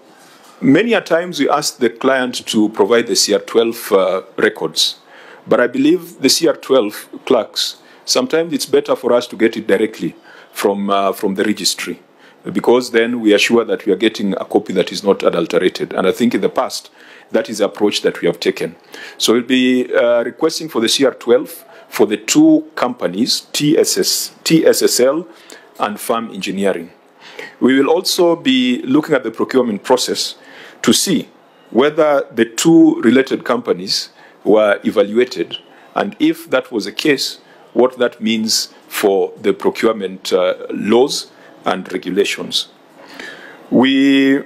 many a times we ask the client to provide the CR12 records, but I believe the CR12 clerks, sometimes it's better for us to get it directly from the registry, because then we are sure that we are getting a copy that is not adulterated. And I think in the past, that is the approach that we have taken. So we'll be requesting for the CR12 for the two companies, TSSL and Farm Engineering. We will also be looking at the procurement process to see whether the two related companies were evaluated, and if that was the case, what that means for the procurement laws and regulations. We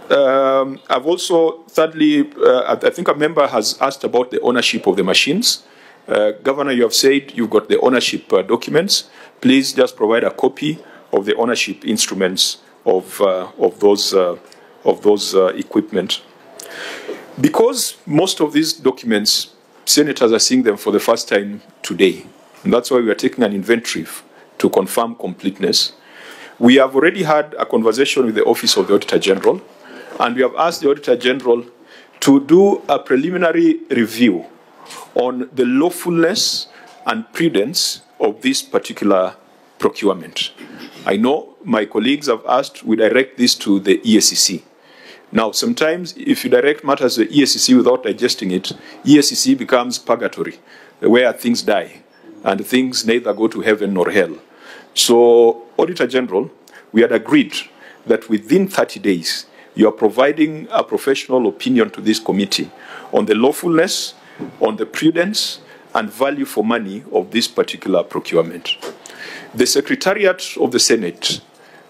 have also, thirdly, I think a member has asked about the ownership of the machines. Governor, you have said you've got the ownership documents. Please just provide a copy of the ownership instruments of those equipment. Because most of these documents, senators are seeing them for the first time today, and that's why we are taking an inventory to confirm completeness. We have already had a conversation with the Office of the Auditor General, and we have asked the Auditor General to do a preliminary review on the lawfulness and prudence of this particular procurement. I know my colleagues have asked we direct this to the EACC. Now, sometimes if you direct matters to the EACC without digesting it, EACC becomes purgatory, where things die, and things neither go to heaven nor hell. So, Auditor General, we had agreed that within 30 days, you are providing a professional opinion to this committee on the lawfulness, on the prudence, and value for money of this particular procurement. The Secretariat of the Senate,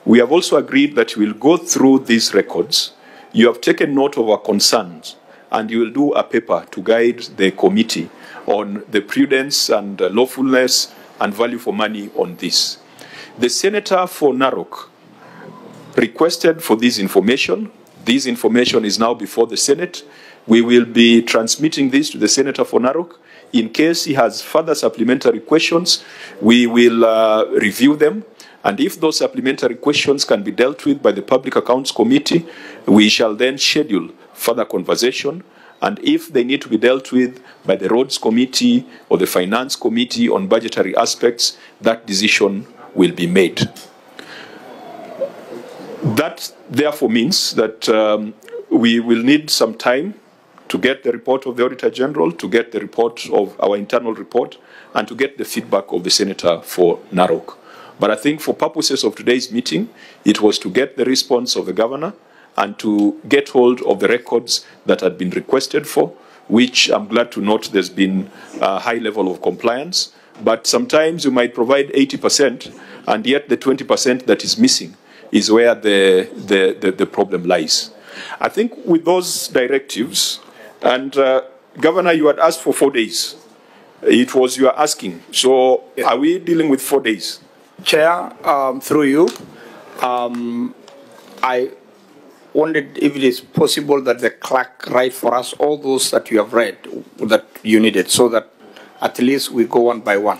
we have also agreed that we will go through these records. You have taken note of our concerns, and you will do a paper to guide the committee on the prudence and lawfulness and value for money on this. The senator for Narok requested for this information. This information is now before the Senate. We will be transmitting this to the senator for Narok. In case he has further supplementary questions, we will review them. And if those supplementary questions can be dealt with by the Public Accounts Committee, we shall then schedule further conversation. And if they need to be dealt with by the Roads Committee or the Finance Committee on budgetary aspects, that decision will be made. That therefore means that we will need some time to get the report of the Auditor General, to get the report of our internal report, and to get the feedback of the Senator for Narok. But I think for purposes of today's meeting, it was to get the response of the Governor and to get hold of the records that had been requested for, which I'm glad to note there's been a high level of compliance. But sometimes you might provide 80%, and yet the 20% that is missing is where the problem lies. I think with those directives, and Governor, you had asked for 4 days. It was you are asking. So are we dealing with 4 days? Chair, through you, I wondered if it is possible that the clerk write for us all those that you have read that you needed, so that at least we go one by one.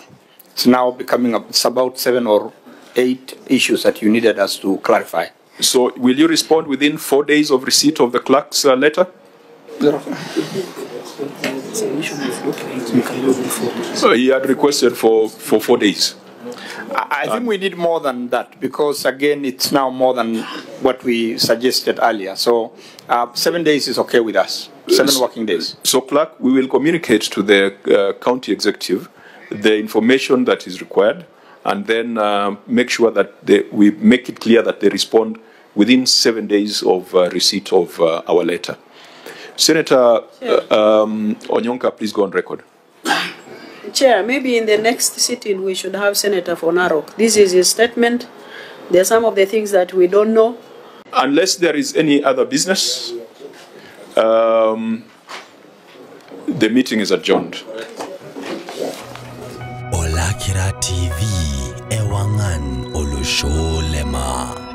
It's now becoming it's about 7 or 8 issues that you needed us to clarify. So will you respond within 4 days of receipt of the clerk's letter? He had requested for 4 days. I think we need more than that, because again, it's now more than what we suggested earlier. So 7 days is okay with us, 7 working days. So clerk, we will communicate to the county executive the information that is required, and then make sure that we make it clear that they respond within 7 days of receipt of our letter. Senator Onyonka, please go on record. Chair, maybe in the next sitting we should have Senator for Narok. This is his statement. There are some of the things that we don't know. Unless there is any other business, the meeting is adjourned. Olakira TV, Ewangan Olusholema.